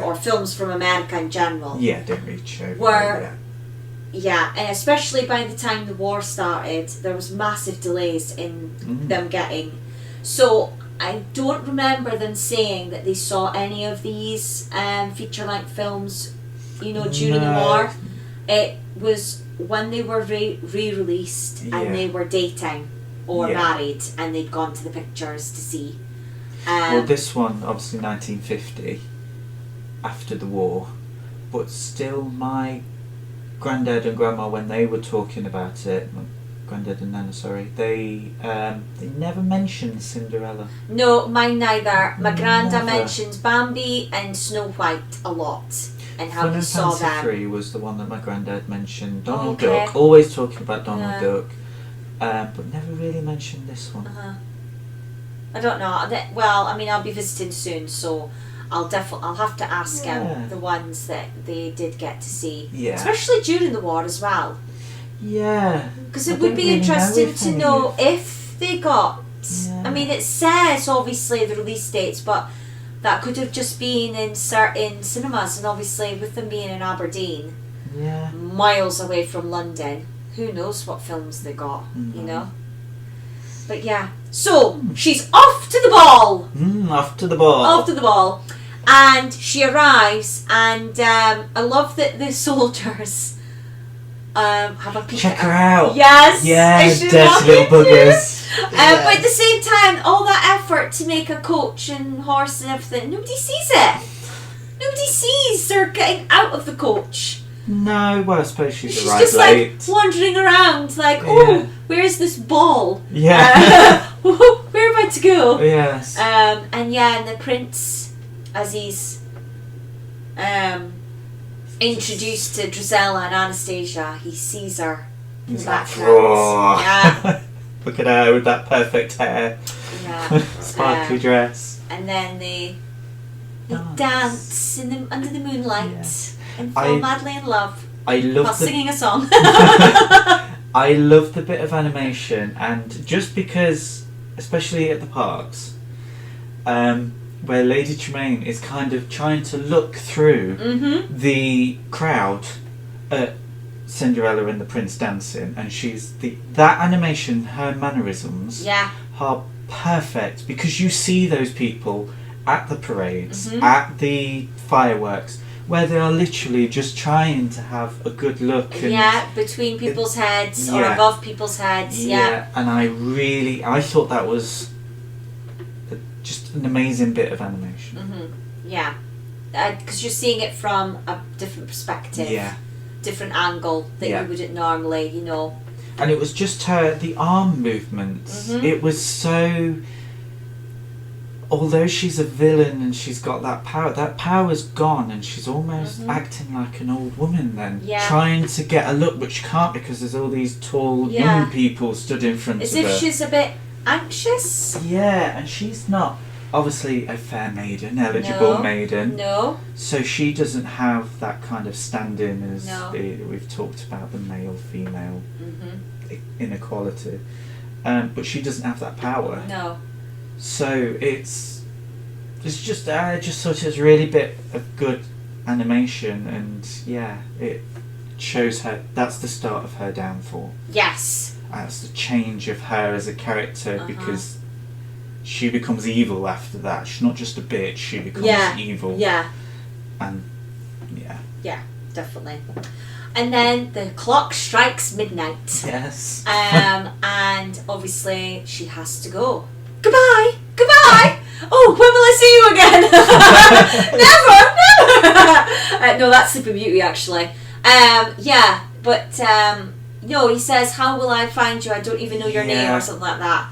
or films from America in general, Don't really show. were, and especially by the time the war started, there was massive delays in them getting. So I don't remember them saying that they saw any of these feature-length films, during the war. It was when they were re-released and they were dating or married and they'd gone to the pictures to see. Well, this one, obviously 1950, after the war, but still my granddad and grandma, when they were talking about it, my granddad and nana, sorry, they never mentioned Cinderella. No, mine neither. My granda Never. mentions Bambi and Snow White a lot and how he saw Fantasy them. 3 was the one that my granddad mentioned. Donald Okay. Duck, always talking about Donald Yeah. Duck, but never really mentioned this one. I don't know. Well, I mean, I'll be visiting soon, so I'll have to ask him the ones that they did get to see, especially during the war as well. Yeah, Because it would be interesting to know if they got. Yeah. I mean, it says obviously the release dates, but that could have just been in certain cinemas, and obviously with them being in Aberdeen, miles away from London, who knows what films they got, you know? But yeah, so she's off to the ball. Off to the ball. Off to the ball, and she arrives, and I love that the soldiers have a peek. Check her out. Yes. Yeah, and she's dirty walking little through. buggers. But at the same time, all that effort to make a coach and horse and everything, nobody sees it. Nobody sees her getting out of the coach. No, well, I suppose she's arrived just late. like wandering around, like, oh, where's this ball? Yeah. Where am I to go? Yes. And the prince, as he's introduced to Drizella and Anastasia, he sees her in the He's like, background. "Whoa." Yeah. Look at her with that perfect hair. Yeah. Sparkly dress. And then they dance under the moonlight and I- fall madly in love I while love singing a song. I love the bit of animation, and just because, especially at the parks, where Lady Tremaine is kind of trying to look through the crowd at Cinderella and the Prince dancing, and that animation, her mannerisms are perfect, because you see those people at the parades, at the fireworks, where they are literally just trying to have a good look. And between people's heads or above people's heads. and I thought that was just an amazing bit of animation. Yeah, because you're seeing it from a different perspective, different angle that you wouldn't normally, you know. And it was just the arm movements. It was so. Although she's a villain and she's got that power's gone, and she's almost acting like an old woman then. Trying to get a look, but she can't because there's all these tall young people stood in front of her. As if she's a bit anxious. Yeah, and she's not obviously a fair maiden, eligible maiden. No. So she doesn't have that kind of stand-in as we've talked about the male-female inequality. But she doesn't have that power. No. So it's just I just thought it was a really bit of good animation, and it shows her. That's the start of her downfall. Yes. That's the change of her as a character, because she becomes evil after that. She's not just a bitch. She becomes evil. Yeah. And yeah, definitely. And then the clock strikes midnight. Yes. And obviously she has to go. Goodbye! Oh, when will I see you again? Never! No, that's Sleeping Beauty, actually. But no, he says, how will I find you? I don't even know your name, or something like that.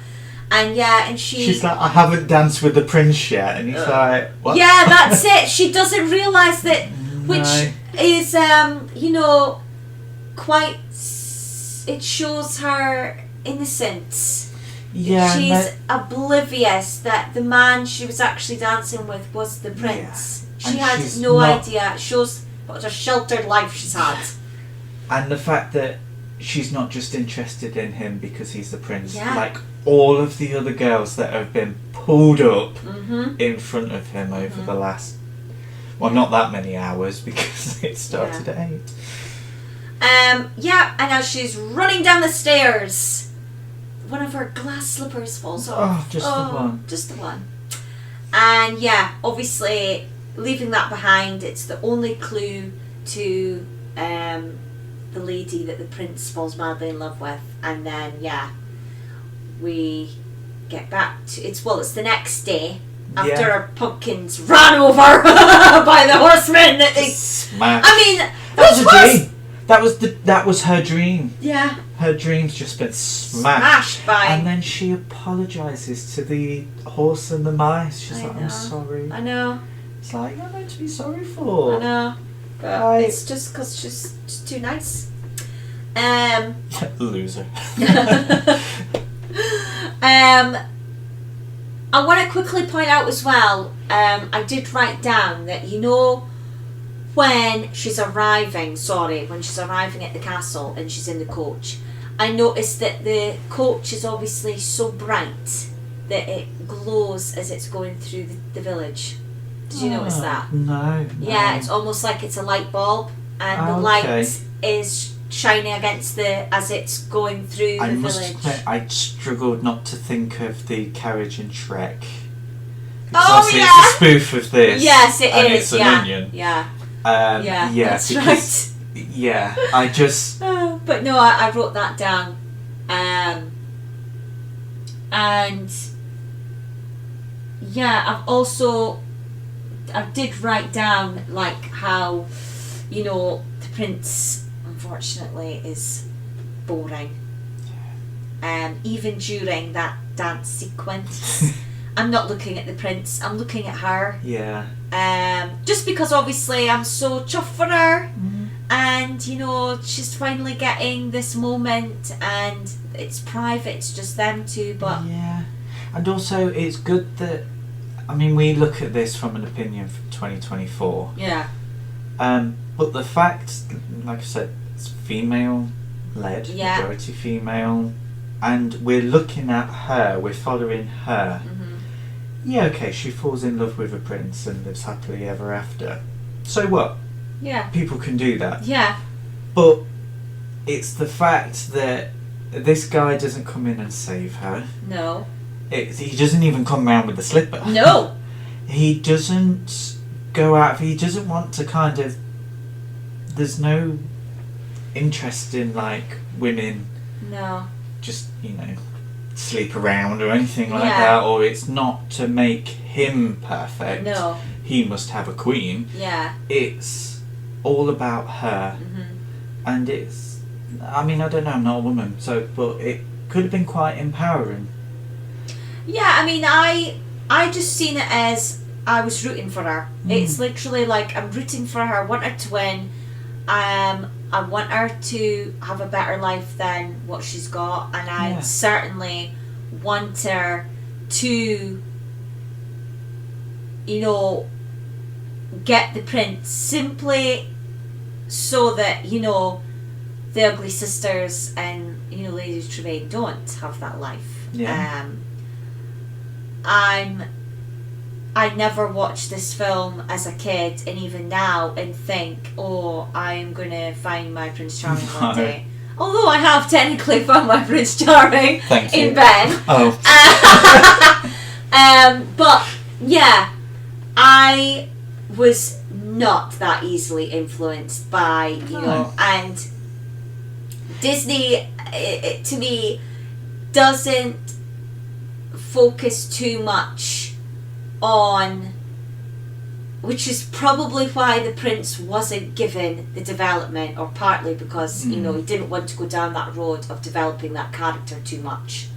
And she's like, I haven't danced with the prince yet. And he's like, what? Yeah, that's it. She doesn't realise that, which is, quite, it shows her innocence. Yeah, she's oblivious that the man she was actually dancing with was the prince. She had no idea. It shows what a sheltered life she's had. And the fact that she's not just interested in him because he's the prince. Yeah. Like all of the other girls that have been pulled up in front of him over the last, not that many hours, because it started at 8. And as she's running down the stairs, one of her glass slippers falls off. Just the one. Just the one. And obviously leaving that behind, it's the only clue to the lady that the prince falls madly in love with. And then we get back to it's the next day after our pumpkins ran over by the horsemen that they smashed. I mean, that was a dream. That was her dream. Yeah. Her dream's just been smashed by. And then she apologises to the horse and the mice. She's like, I'm sorry. I know. It's like, you're meant to be sorry for. I know. But it's just because she's too nice. Loser. I want to quickly point out as well, I did write down that, when she's arriving at the castle and she's in the coach, I noticed that the coach is obviously so bright that it glows as it's going through the village. Did you notice that? No. Yeah, it's almost like it's a light bulb, and the light is shining against as it's going through the village. I struggled not to think of the carriage in Shrek. It's a spoof of this. Yes, it is. It's an onion. Yeah. That's right. Yeah, I just. But no, I wrote that down, and I did write down like how, the prince unfortunately is boring. Even during that dance sequence, I'm not looking at the prince. I'm looking at her. Yeah. Just because obviously I'm so chuffed for her, and she's finally getting this moment, and it's private. It's just them two. But and also it's good that we look at this from an opinion from 2024. Yeah. But the fact, like I said, it's female led, majority female, and we're looking at her. We're following her. Yeah, okay, she falls in love with a prince and lives happily ever after. So what? Yeah. People can do that. Yeah. But it's the fact that this guy doesn't come in and save her. No. He doesn't even come round with the slipper. No. He doesn't go out. He doesn't want to kind of... There's no interest in, like, women. No. Just, sleep around or anything like Yeah. that, or it's not to make him perfect. No. He must have a queen. Yeah. It's all about her. And it's, I mean, I don't know, I'm not a woman, so, but it could have been quite empowering. Yeah, I mean, I just seen it as I was rooting for her. It's literally like I'm rooting for her. I want her to win. I want her to have a better life than what she's got, and I certainly want her to, you know, get the prince simply so that, you know, the ugly sisters and, you know, Lady Tremaine don't have that life. Yeah. I never watched this film as a kid, and even now, and think, oh, I'm going to find my Prince Charming one day. Although I have technically found my Prince Charming in Ben. Oh. But yeah, I was not that easily influenced by, you know, and Disney, it, to me, doesn't focus too much on, which is probably why the prince wasn't given the development, or partly because you know, he didn't want to go down that road of developing that character too much,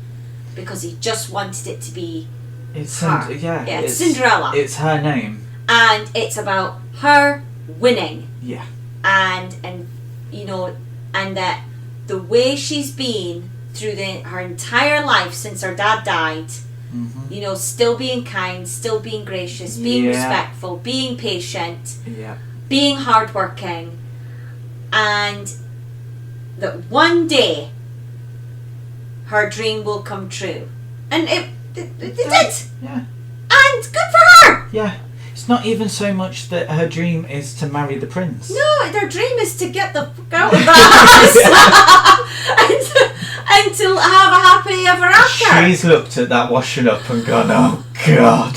because he just wanted it to be It's her. It's Cinderella. It's her name. And it's about her winning. Yeah. And you know, and that the way she's been through her entire life since her dad died, you know, still being kind, still being gracious, being respectful, being patient, being hardworking, and that one day her dream will come true. And it did. Yeah. And good for her! Yeah. It's not even so much that her dream is to marry the prince. No, their dream is to get the fuck out of the house and to have a happy ever after. She's looked at that washing up and gone, oh God.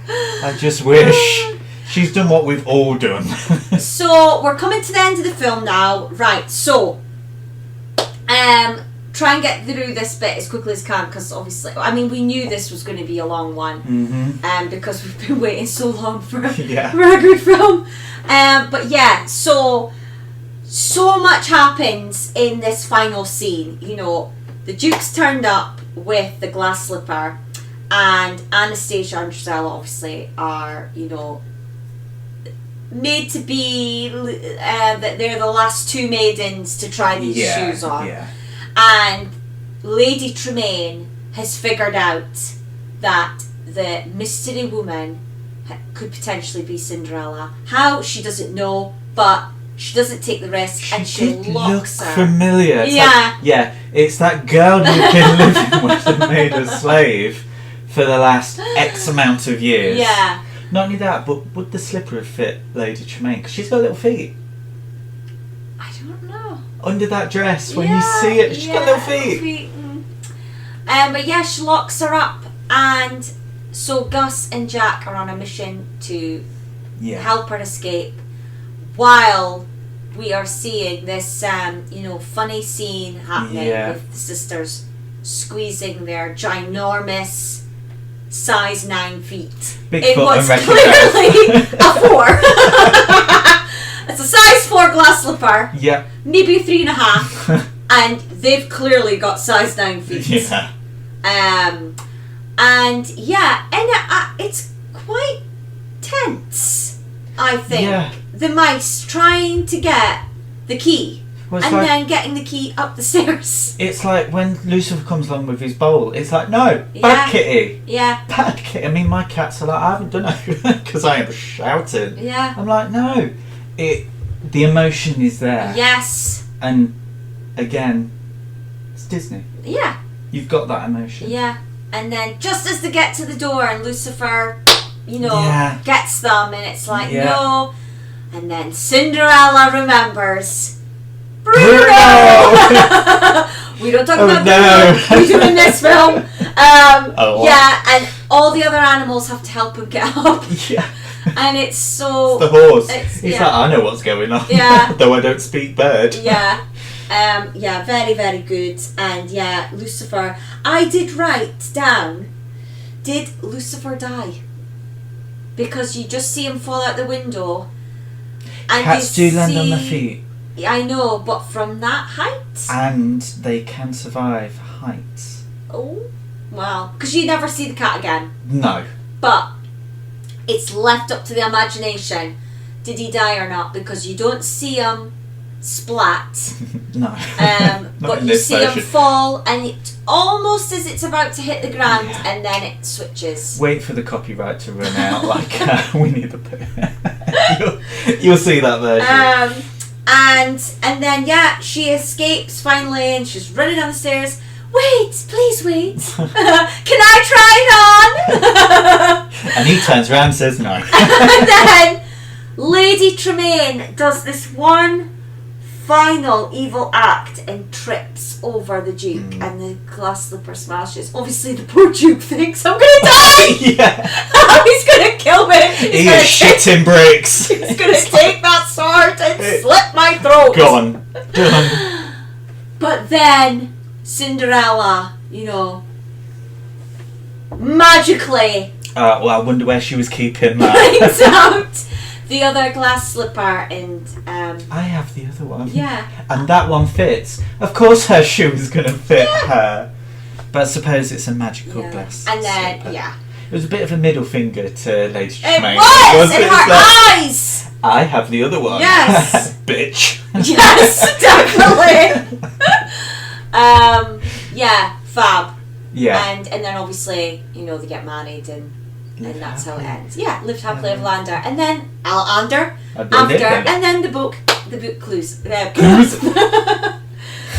I just wish. She's done what we've all done. So, we're coming to the end of the film now. Right, so, try and get through this bit as quickly as can, because obviously, I mean, we knew this was going to be a long one, because we've been waiting so long for a good film. But yeah, so much happens in this final scene. You know, the Duke's turned up with the glass slipper, and Anastasia and Giselle obviously are, you know, made to be that they're the last two maidens to try these shoes on. Yeah. And Lady Tremaine has figured out that the mystery woman could potentially be Cinderella. How, she doesn't know, but she doesn't take the risk, and she locks her. Familiar. It's it's that girl you've been living with and made a slave for the last X amount of years. Yeah. Not only that, but would the slipper have fit Lady Tremaine? Because she's got little feet. I don't know. Under that dress, when you see it, she's got little feet. But yeah, she locks her up, and so Gus and Jack are on a mission to help her escape, while we are seeing this you know, funny scene happening with the sisters squeezing their ginormous size 9 feet in what's clearly a 4. It's a size 4 glass slipper. Yeah. Maybe 3.5. And they've clearly got size 9 feet. Yeah. And yeah, and it's quite tense, I think. Yeah. The mice trying to get the key. Well, and then getting the key up the stairs. It's like when Lucifer comes along with his bowl, it's like, no, bad kitty. Yeah. Bad kitty. I mean, my cats are like, I haven't done it because I am shouting. Yeah. I'm like, no. The emotion is there. Yes. And again, it's Disney. Yeah. You've got that emotion. Yeah. And then just as they get to the door and Lucifer, you know, gets them, and it's like, no. And then Cinderella remembers Bruno! We don't talk about Bruno. We do in this film. Yeah, and all the other animals have to help him get up. Yeah. And it's so... It's the horse. He's like, I know what's going on. Yeah. Though I don't speak bird. Yeah. Yeah, very, very good. And yeah, Lucifer. I did write down, did Lucifer die? Because you just see him fall out the window. And Cats do land on their feet. I know, but from that height? And they can survive heights. Oh, well, because you never see the cat again. No. But it's left up to the imagination. Did he die or not? Because you don't see him splat. No. But you see him fall, and it almost as it's about to hit the ground, and then it switches. Wait for the copyright to run out, like Winnie the Pooh. you'll see that version. And then she escapes finally, and she's running down the stairs. Wait, please wait. Can I try it on? And he turns around and says no. And then Lady Tremaine does this one final evil act and trips over the Duke, and the glass slipper smashes. Obviously, the poor Duke thinks, I'm gonna die! Yeah. He's gonna kill me! He is shitting bricks! He's gonna take that sword and slit my throat! Gone. Done. But then, Cinderella, magically Well, I wonder where she was keeping that. finds out the other glass slipper, and I have the other one. Yeah. And that one fits. Of course her shoe is going to fit her. But suppose it's a magical glass and then, slipper. yeah. It was a bit of a middle finger to Lady It Tremaine. was! In It's her like, eyes! I have the other one. Yes. Bitch. Yes, definitely! Yeah, fab. Yeah. And then obviously, they get married, and that's how it happily. ends. Yeah, lived happily ever after. And then after, and then the book clues. Clues.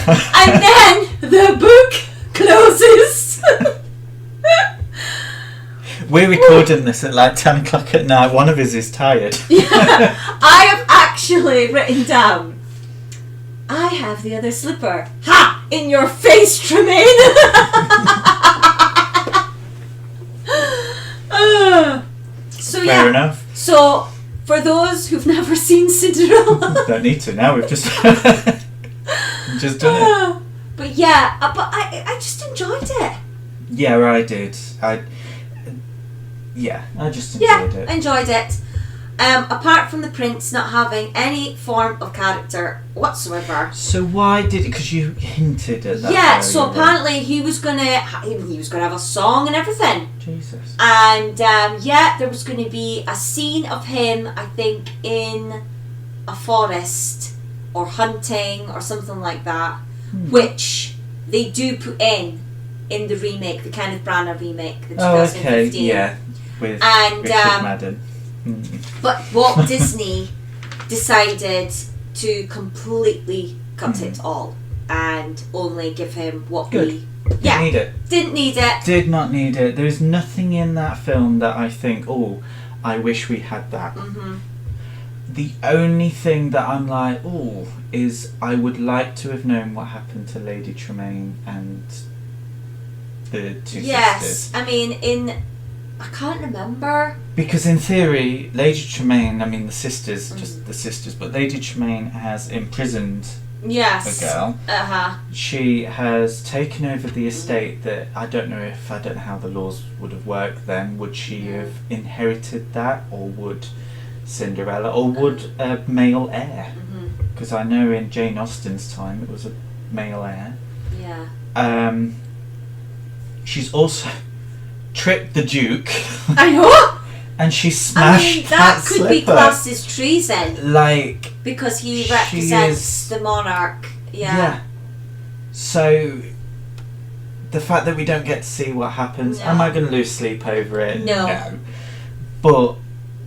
And then the book closes. We're recording this at like 10 o'clock at night. One of us is tired. Yeah, I have actually written down, I have the other slipper. Ha! In your face, Tremaine! Fair enough. So, for those who've never seen Cinderella... Don't need to now, we've just just done it. But yeah, but I just enjoyed it. Yeah, I did. I just enjoyed it. Enjoyed it. Apart from the prince not having any form of character whatsoever. So why did it? Because you hinted at that. Yeah. So apparently he was gonna have a song and everything. Jesus. And there was going to be a scene of him, I think, in a forest or hunting or something like that, which they do put in the remake, the Kenneth Branagh remake, the 2015. Oh, okay. Yeah. With Richard Madden. But Walt Disney decided to completely cut it all and only give him what Good. Didn't need it. Didn't need it. Did not need it. There's nothing in that film that I think, oh, I wish we had that. Mm-hmm. The only thing that I'm like, oh, is I would like to have known what happened to Lady Tremaine and the two sisters. I mean, I can't remember. Because in theory, Lady Tremaine, I mean the sisters, just the sisters, but Lady Tremaine has imprisoned a girl. She has taken over the estate that I don't know how the laws would have worked then. Would she have inherited that, or would Cinderella, or would a male heir? Because I know in Jane Austen's time it was a male heir. Yeah. She's also tripped the Duke. I know. And she smashed that could slipper. be classed as treason. Like, because he represents the monarch. Yeah. So the fact that we don't get to see what happens, am I going to lose sleep over it? No. But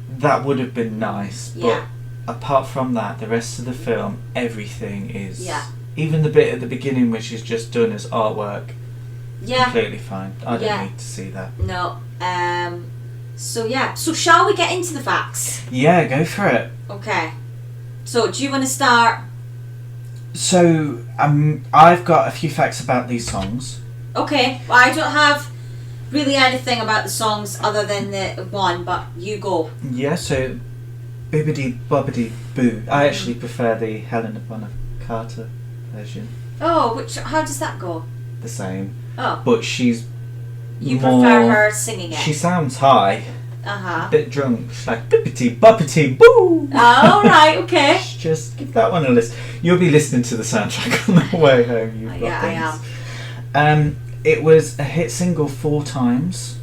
that would have been nice. Yeah. But apart from that, the rest of the film, everything is even the bit at the beginning which is just done as artwork. Yeah. Completely fine. I don't need to see that. No. So shall we get into the facts? Yeah, go for it. Okay. So do you want to start? So I've got a few facts about these songs. Okay. Well, I don't have really anything about the songs other than the one, but you go. Yeah, so Bibbidi Bobbidi Boo. I actually prefer the Helena Bonham Carter version. Oh, how does that go? The same. Oh. But she's You more, prefer her singing it? She sounds high. Uh-huh. A bit drunk. She's like, bippity boppity boo! Oh, right, okay. Just give that one a listen. You'll be listening to the soundtrack on the way home. You've got yeah, things. I am. It was a hit single 4 times.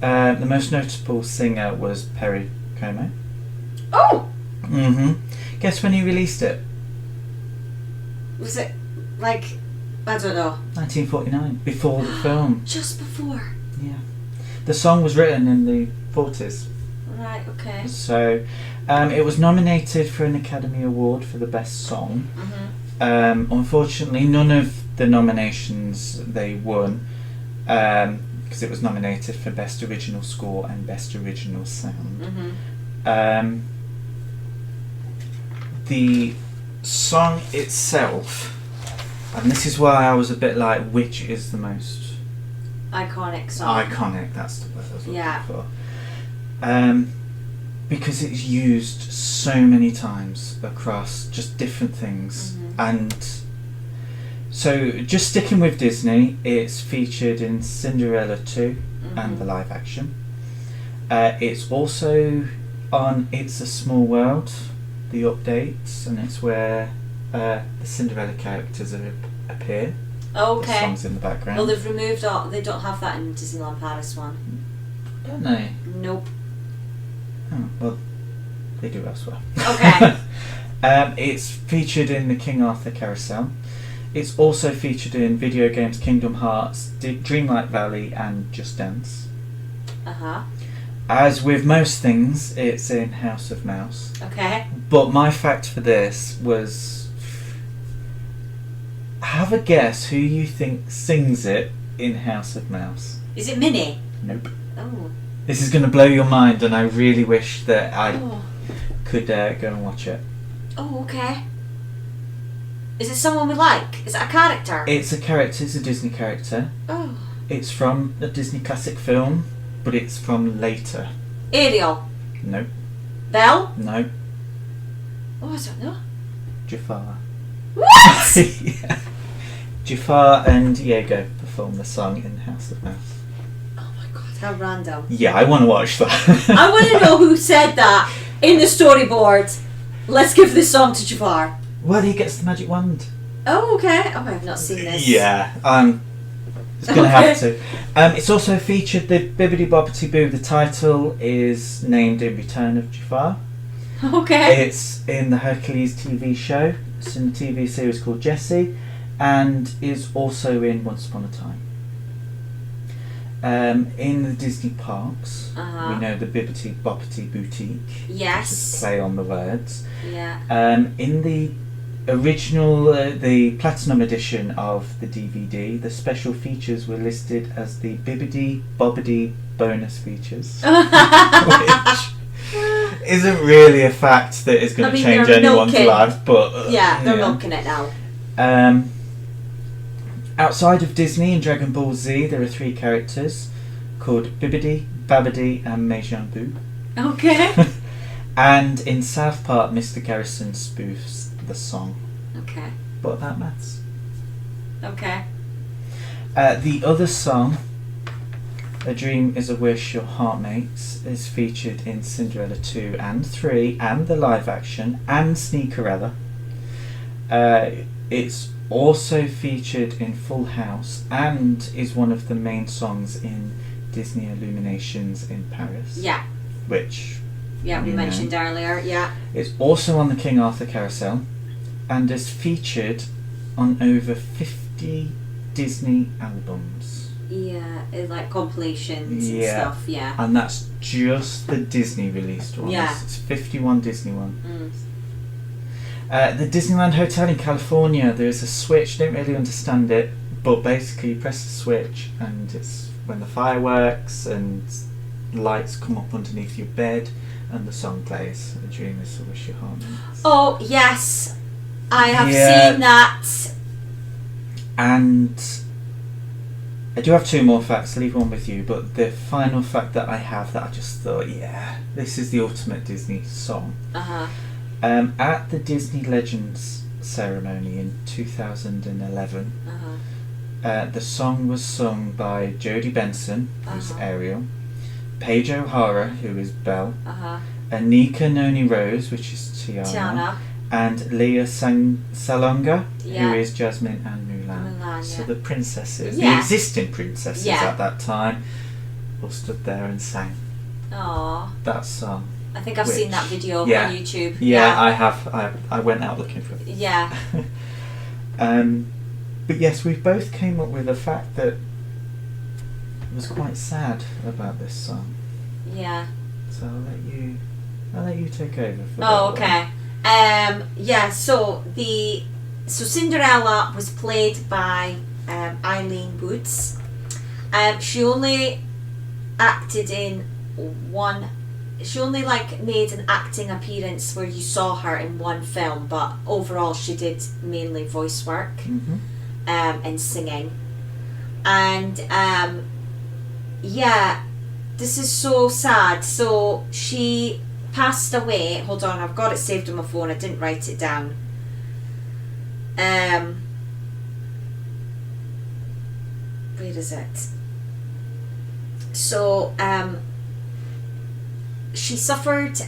The most notable singer was Perry Como. Oh! Guess when he released it? Was it, like, I don't know. 1949, before the film. Just before? Yeah. The song was written in the 40s. Right, okay. So, it was nominated for an Academy Award for the Best Song. Unfortunately, none of the nominations they won, because it was nominated for Best Original Score and Best Original Sound. The song itself, and this is why I was a bit like, which is the most iconic song? Iconic, that's the word I was looking for. Because it's used so many times across just different things. And so, just sticking with Disney, it's featured in Cinderella 2 and the live action. It's also on It's a Small World, the updates, and it's where the Cinderella characters appear. Okay. The songs in the background. Well, they've removed they don't have that in Disneyland Paris one. Don't they? Nope. Oh, well, they do elsewhere. Okay. It's featured in the King Arthur Carousel. It's also featured in video games Kingdom Hearts, Dreamlight Valley, and Just Dance. As with most things, it's in House of Mouse. Okay. But my fact for this was, have a guess who you think sings it in House of Mouse. Is it Minnie? Nope. Oh. This is going to blow your mind, and I really wish that I could go and watch it. Oh, okay. Is it someone we like? Is it a character? It's a character. It's a Disney character. Oh. It's from a Disney classic film, but it's from later. Ariel? Nope. Belle? No. Oh, I don't know. Jafar. What? Yeah. Jafar and Diego perform the song in House of Mouse. Oh my god, how random. Yeah, I want to watch that. I want to know who said that in the storyboard. Let's give this song to Jafar. Well, he gets the magic wand. Oh, okay. Oh, I've not seen this. Yeah, it's going to have to. It's also featured the Bibbidi Bobbidi Boo. The title is named in Return of Jafar. Okay. It's in the Hercules TV show. It's in a TV series called Jessie, and is also in Once Upon a Time. In the Disney parks, we know the Bibbidi Bobbidi Boutique. Yes. Which is a play on the words. Yeah. In the original, the Platinum edition of the DVD, the special features were listed as the Bibbidi Bobbidi bonus features, which isn't really a fact that is going to change anyone's life, but yeah, they're milking it now. Outside of Disney and Dragon Ball Z, there are 3 characters called Bibbidi, Babbidi, and Majin Buu. Okay. And in South Park, Mr. Garrison spoofs the song. Okay. But that matters. Okay. The other song, A Dream is a Wish Your Heart Makes, is featured in Cinderella 2 and 3 and the live action and Sneakerella. It's also featured in Full House and is one of the main songs in Disney Illuminations in Paris. Yeah. Which... yeah, we mentioned earlier, yeah. It's also on the King Arthur Carousel and is featured on over 50 Disney albums. Yeah, like compilations and stuff, yeah. And that's just the Disney released ones. Yeah. It's 51 Disney ones. The Disneyland Hotel in California, there is a switch, don't really understand it, but basically you press the switch and it's when the fireworks and lights come up underneath your bed and the song plays, A Dream is a Wish Your Heart Makes. Oh, yes. I have seen that. And I do have 2 more facts, I'll leave one with you, but the final fact that I have that I just thought, this is the ultimate Disney song. At the Disney Legends ceremony in 2011. Uh-huh. The song was sung by Jodie Benson, who's Uh-huh. Ariel, Paige O'Hara, who is Belle, Uh-huh. Anika Noni Rose, which is Tiana, and Leah Salonga, Yeah. who is Jasmine and Mulan. Mulan, So yeah. the princesses, Yeah. the existing princesses Yeah. at that time, all stood there and sang Aww. that song. I think I've seen that video Yeah. on YouTube. Yeah, I have. I went out looking for it. Yeah. But yes, we both came up with the fact that it was quite sad about this song. Yeah. So I'll let you take over for that Oh, one. okay. Yeah, so Cinderella was played by Eileen Woods. She only acted in one. She only made an acting appearance where you saw her in one film, but overall she did mainly voice work and singing. And yeah, this is so sad. So she passed away. Hold on, I've got it saved on my phone. I didn't write it down. Where is it? So she suffered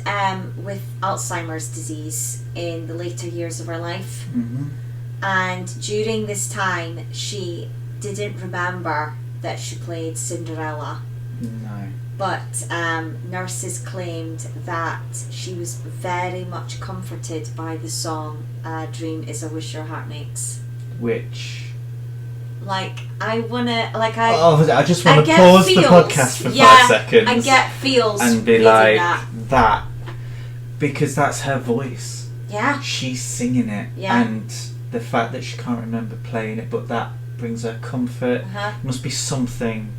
with Alzheimer's disease in the later years of her life. And during this time she didn't remember that she played Cinderella. No. But nurses claimed that she was very much comforted by the song "A Dream Is a Wish Your Heart Makes." Which. I just want to get pause feels. the podcast for Yeah, 5 seconds. I get feels and be reading like that. because that's her voice. Yeah. She's singing it, Yeah. and the fact that she can't remember playing it, but that brings her comfort. Must be something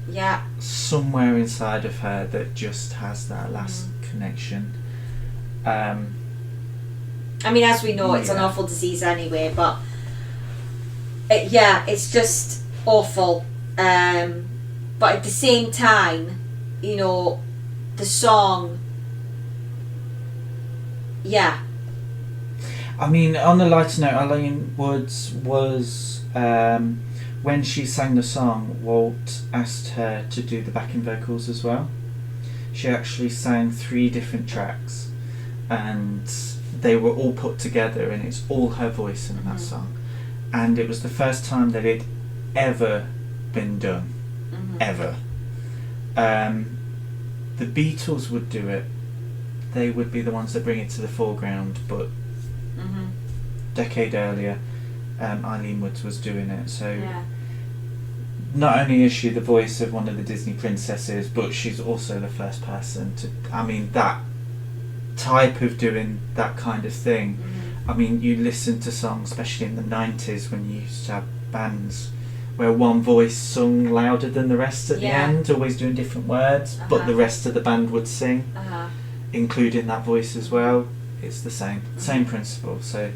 somewhere inside of her that just has that last connection. I mean, as we know, it's an awful disease anyway, but it's just awful. But at the same time, you know, the song, I mean, on the lighter note, Eileen Woods was, when she sang the song, Walt asked her to do the backing vocals as well. She actually sang 3 different tracks, and they were all put together, and it's all her voice in that song. And it was the first time that it ever been done. Ever. The Beatles would do it. They would be the ones that bring it to the foreground, but decade earlier, Eileen Woods was doing it. So not only is she the voice of one of the Disney princesses, but she's also the first person to, I mean, that type of doing that kind of thing. I mean, you listen to songs, especially in the 90s when you used to have bands where one voice sung louder than the rest at the end, always doing different words, but the rest of the band would sing, including that voice as well. It's the same principle. So,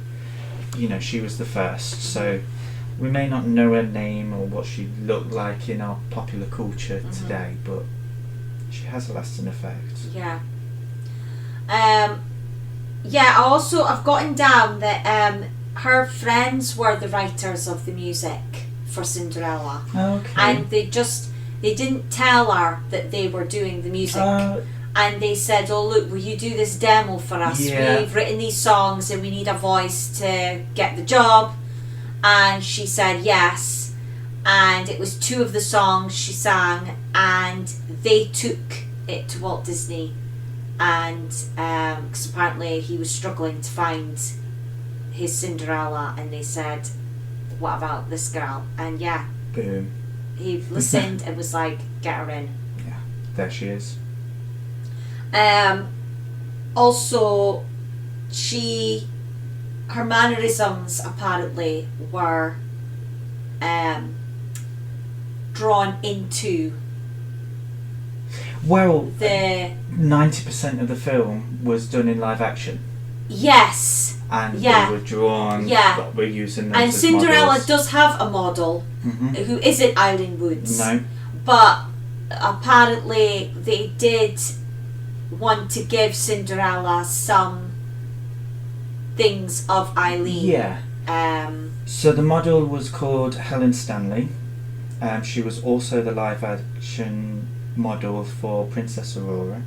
you know, she was the first. So we may not know her name or what she looked like in our popular culture today, but she has a lasting effect. I've gotten down that her friends were the writers of the music for Cinderella. Okay. And they didn't tell her that they were doing the music. And they said, "Oh look, will you do this demo for us? We've written these songs and we need a voice to get the job." And she said yes. And it was 2 of the songs she sang, and they took it to Walt Disney. And because apparently he was struggling to find his Cinderella, and they said, "What about this girl?" And boom, he listened and was like, "Get her in." Yeah, there she is. Also, her mannerisms apparently were drawn into the 90% of the film was done in live action. Yes. And they were drawn. But we're using them and as Cinderella models. does have a model who isn't Eileen Woods. No. But apparently they did want to give Cinderella some things of Eileen. Yeah. So the model was called Helen Stanley. She was also the live-action model for Princess Aurora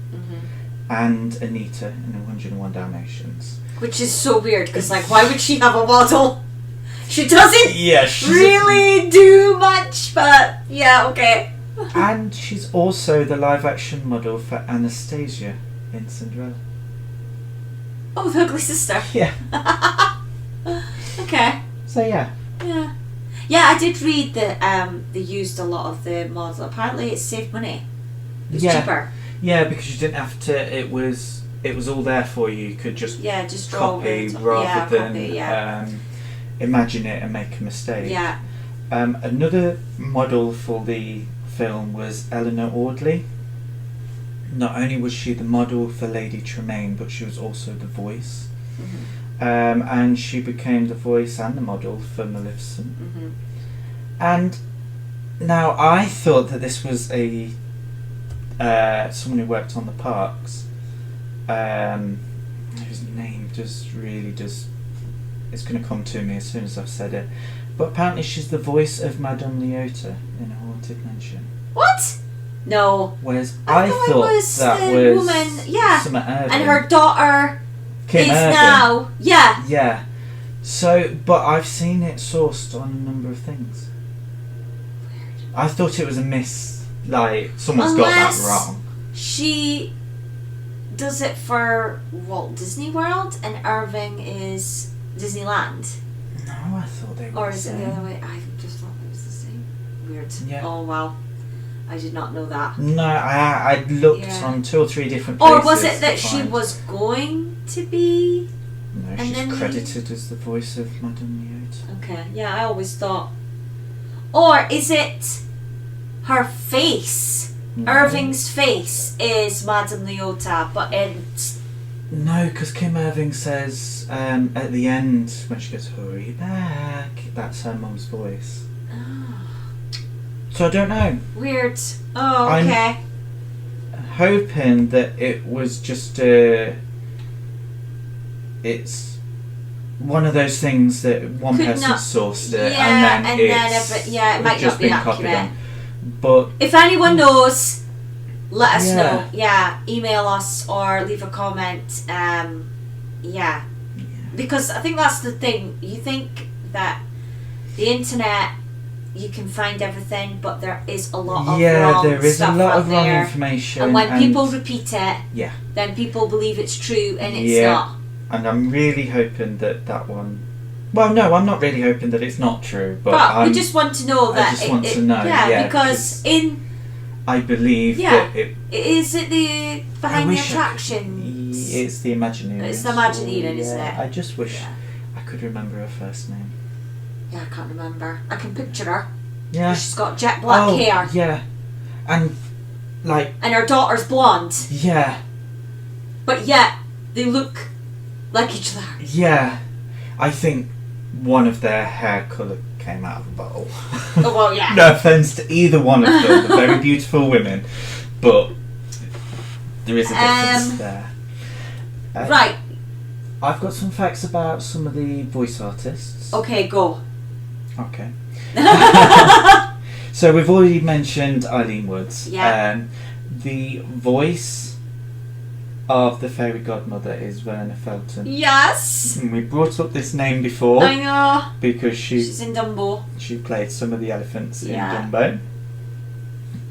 and Anita in 101 Dalmatians. Which is so weird, because, like, why would she have a model? She doesn't really do much, but yeah, okay. And she's also the live-action model for Anastasia in Cinderella. Oh, the ugly sister. Yeah. Okay. So yeah. Yeah. Yeah, I did read that they used a lot of the model. Apparently, it saved money. It was cheaper. Yeah, because you didn't have to. It was all there for you. You could just draw copy it. rather than imagine it and make a mistake. Yeah. Another model for the film was Eleanor Audley. Not only was she the model for Lady Tremaine, but she was also the voice. And she became the voice and the model for Maleficent. And now I thought that this was a someone who worked on the parks, whose name it's going to come to me as soon as I've said it. But apparently she's the voice of Madame Leota in A Haunted Mansion. What? No. Whereas I thought that was woman, Summer Irving. and her daughter Kim is Irving. now, Yeah. So, but I've seen it sourced on a number of things. Weird. I thought it was a miss. Like someone's got that wrong. She does it for Walt Disney World, and Irving is Disneyland. No, I thought they were. Or is it the other way? I just thought it was the same. Weird. Yeah. Oh wow. I did not know that. No, I looked on 2 or 3 different places. Or was it that she was going to be? No, she's credited as the voice of Madame Leota. Okay, yeah, I always thought. Or is it her face? No. Irving's face is Madame Leota, but it's... No, because Kim Irving says at the end when she goes, "Hurry back," that's her mum's voice. So I don't know. Weird. Oh, okay. I'm hoping that it was just it's one of those things that one person sourced it and then it might not be accurate. But if anyone knows, let us know. Yeah, email us or leave a comment. Because I think that's the thing. You think that the internet, you can find everything, but there is a lot of wrong there is stuff a lot out of wrong there. information. And when people repeat it, yeah, then people believe it's true and it's not. And I'm really hoping that one... Well, no, I'm not really hoping that it's not true, but we just want to know that. I just want to know, because I believe that it... Is it the behind the attractions? It's the Imagineering. It's the Imagineering, isn't it? I just wish I could remember her first name. Yeah, I can't remember. I can picture her. Yeah. She's got jet black hair. Yeah. And, like... And her daughter's blonde. Yeah. But yet, they look like each other. Yeah. I think one of their hair colour came out of a bottle. Oh, well, yeah. No offence to either one of them. They're very beautiful women. But there is a difference there. Right. I've got some facts about some of the voice artists. Okay, go. Okay. So we've already mentioned Eileen Woods. Yeah. The voice of the fairy godmother is Verna Felton. Yes. And we brought up this name before. I know. Because she's in Dumbo. She played some of the elephants in Dumbo.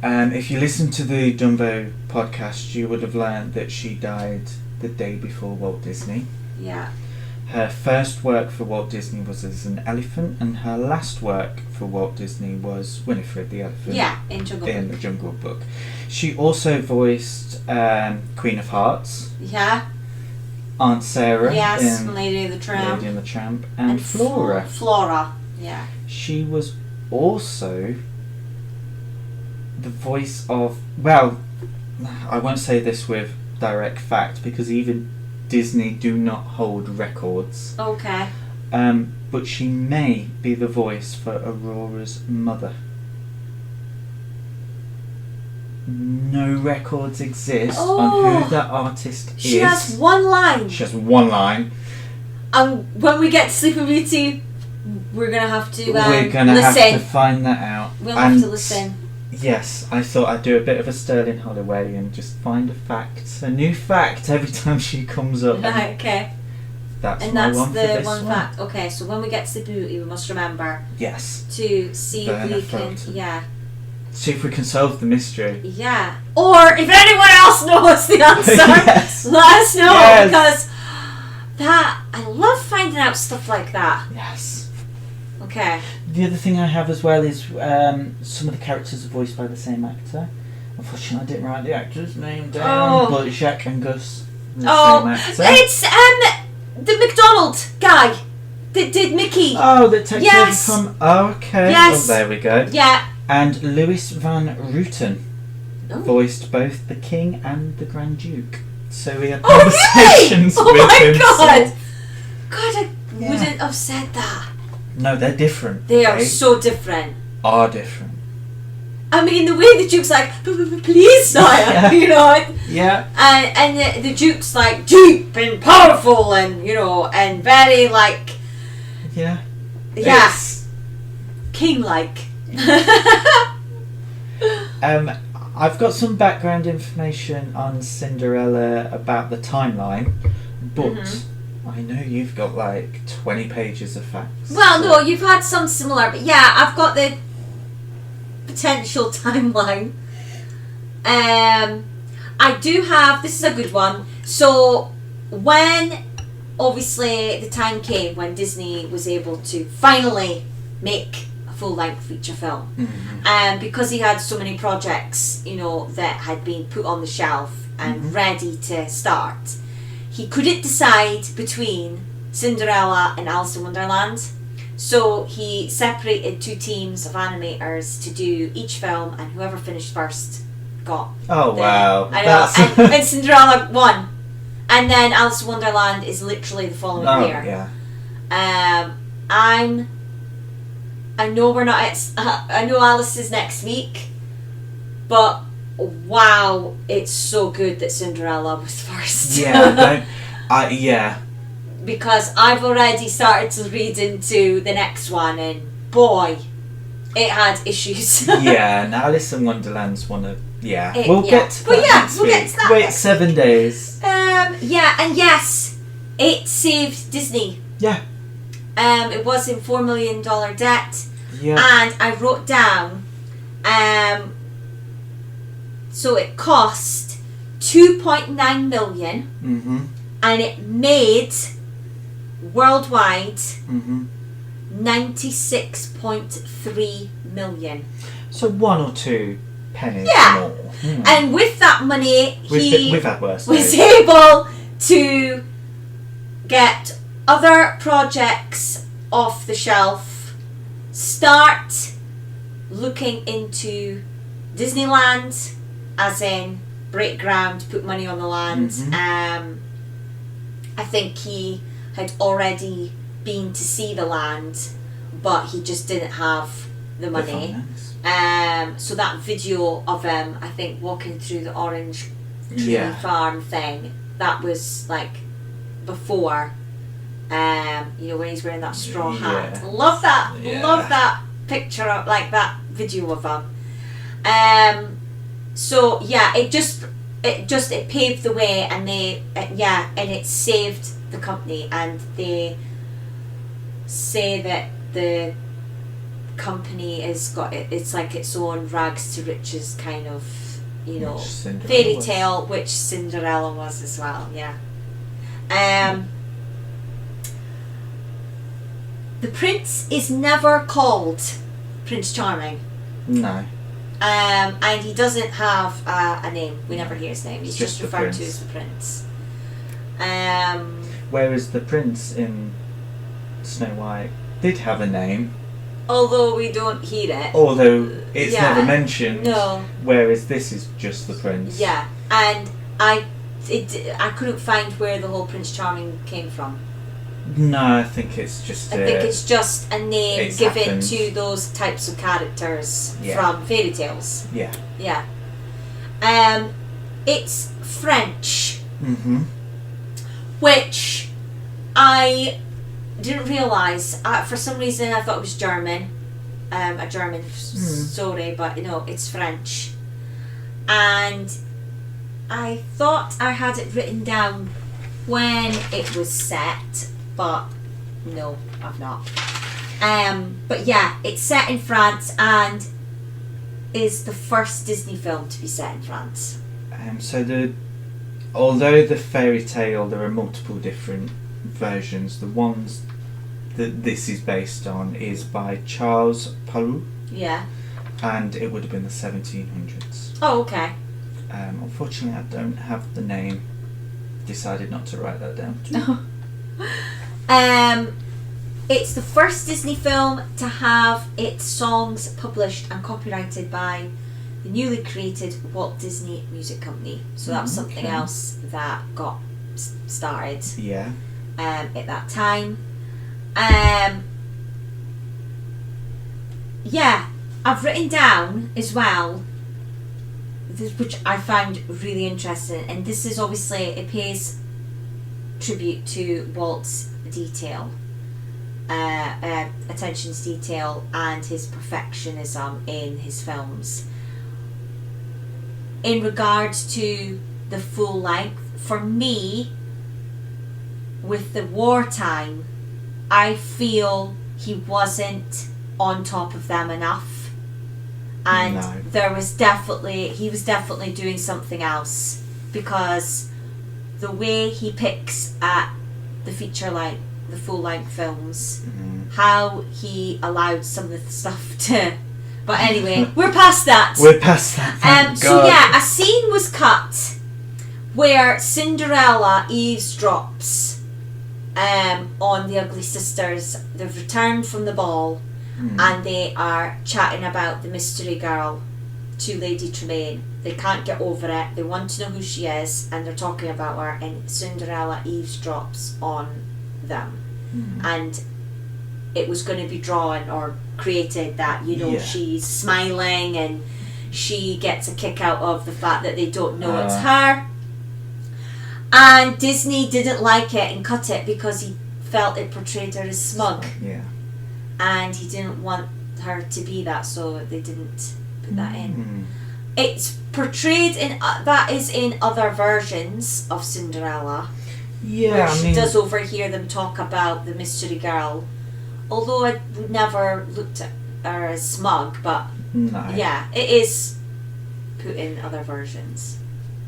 If you listen to the Dumbo podcast, you would have learned that she died the day before Walt Disney. Yeah. Her first work for Walt Disney was as an elephant, and her last work for Walt Disney was Winifred the Elephant. Yeah, in the Jungle Book. She also voiced Queen of Hearts. Yeah. Aunt Sarah. Yes, in Lady and the Tramp. Lady and the Tramp. And Flora. Flora, yeah. She was also the voice of... Well, I won't say this with direct fact, because even Disney do not hold records. Okay. But she may be the voice for Aurora's mother. No records exist on who that artist She is. has one line. She has one line. And when we get to Sleeping Beauty, we're gonna have to we're gonna listen. have to find that out. We'll have to listen. Yes, I thought I'd do a bit of a Sterling Holloway and just find a new fact every time she comes up. Right, okay. That's and my that's one the for this one fact. Okay, so when we get to the booty, we must remember yes, to see Werner if we can, Felton. See if we can solve the mystery. Yeah. Or if anyone else knows the answer, yes. let us know, Yes. because I love finding out stuff like that. Yes. Okay. The other thing I have as well is some of the characters are voiced by the same actor. Unfortunately, I didn't write the actor's name down, but Jacques and Gus are the same actor. It's the McDonald guy that did Mickey. Oh, that takes Yes. over from... Oh, okay. Yes. Oh, there we go. Yeah. And Louis Van Rooten Oh. voiced both the King and the Grand Duke. So we had Oh, conversations really? with Oh my him. God. God, I Yeah. wouldn't have said that. No, they're different. They are so different. Are different. I mean, the way the Duke's like, please, sire, you know, Yeah. and the Duke's like deep and powerful and, you know, and very like, Yeah. yeah, It's- king-like. I've got some background information on Cinderella about the timeline, but I know you've got like 20 pages of facts. Well, no, you've had some similar, but yeah, I've got the potential timeline. I do have, this is a good one. So, when obviously the time came when Disney was able to finally make a full-length feature film, because he had so many projects, you know, that had been put on the shelf and ready to start, he couldn't decide between Cinderella and Alice in Wonderland. So he separated two teams of animators to do each film, and whoever finished first got. Oh wow! I know, and Cinderella won, and then Alice in Wonderland is literally the following year. Yeah. I know we're not. I know Alice is next week, but wow, it's so good that Cinderella was first. Yeah. Yeah. Because I've already started to read into the next one, and boy, it had issues. Yeah, and Alice in Wonderland's one of we'll yeah. get to But that yeah, next we'll week. get to that Wait next 7 days. Yeah, and yes, it saved Disney. Yeah. It was in $4 million debt. Yeah. And I wrote down, so it cost $2.9 million, and it made worldwide $96.3 million. So 1 or 2 pennies more. And with that money, We've had worse was days. able to get other projects off the shelf, start looking into Disneyland, as in break ground, put money on the land. I think he had already been to see the land, but he just didn't have the money. So that video of him, I think, walking through the orange tree farm thing, that was like before, you know, when he's wearing that straw hat. Love that. Love that picture of, like, that video of him. So yeah, it paved the way, and and it saved the company, and they say that the company has got it's like its own rags to riches kind of, you know, fairy tale, which Cinderella was as well. The prince is never called Prince Charming. No. And he doesn't have a name. We never hear his name. He's just referred to as the prince. Whereas the prince in Snow White did have a name. Although we don't hear it. Although it's never mentioned. No. Whereas this is just the prince. Yeah, and I couldn't find where the whole Prince Charming came from. No, I think it's just. I think it's just a name given happened to those types of characters from fairy tales. Yeah. Yeah. It's French. Mm-hmm. Which I didn't realise. For some reason, I thought it was German. A German story, but no, it's French. And I thought I had it written down when it was set, but no, I've not. But yeah, it's set in France and is the first Disney film to be set in France. Although the fairy tale, there are multiple different versions. The ones that this is based on is by Charles Perrault. Yeah. And it would have been the 1700s. Oh, okay. Unfortunately, I don't have the name. Decided not to write that down. It's the first Disney film to have its songs published and copyrighted by the newly created Walt Disney Music Company. So that was something else that got started. Yeah. At that time. Yeah, I've written down as well, which I found really interesting, and this is obviously, it pays tribute to Walt's attention to detail and his perfectionism in his films. In regards to the full length, for me, with the wartime, I feel he wasn't on top of them enough, and he was definitely doing something else, because the way he picks at the the full length films, how he allowed some of the stuff to. But anyway, we're past that. So yeah, a scene was cut where Cinderella eavesdrops on the Ugly Sisters. They've returned from the ball, and they are chatting about the mystery girl to Lady Tremaine. They can't get over it. They want to know who she is, and they're talking about her, and Cinderella eavesdrops on them. And it was going to be drawn or created that, she's smiling and she gets a kick out of the fact that they don't know it's her. And Disney didn't like it and cut it because he felt it portrayed her as smug. Yeah. And he didn't want her to be that, so they didn't put that in. It's portrayed in that is in other versions of Cinderella. Yeah, where she does overhear them talk about the mystery girl. Although I would never looked at her as smug, but yeah, it is put in other versions.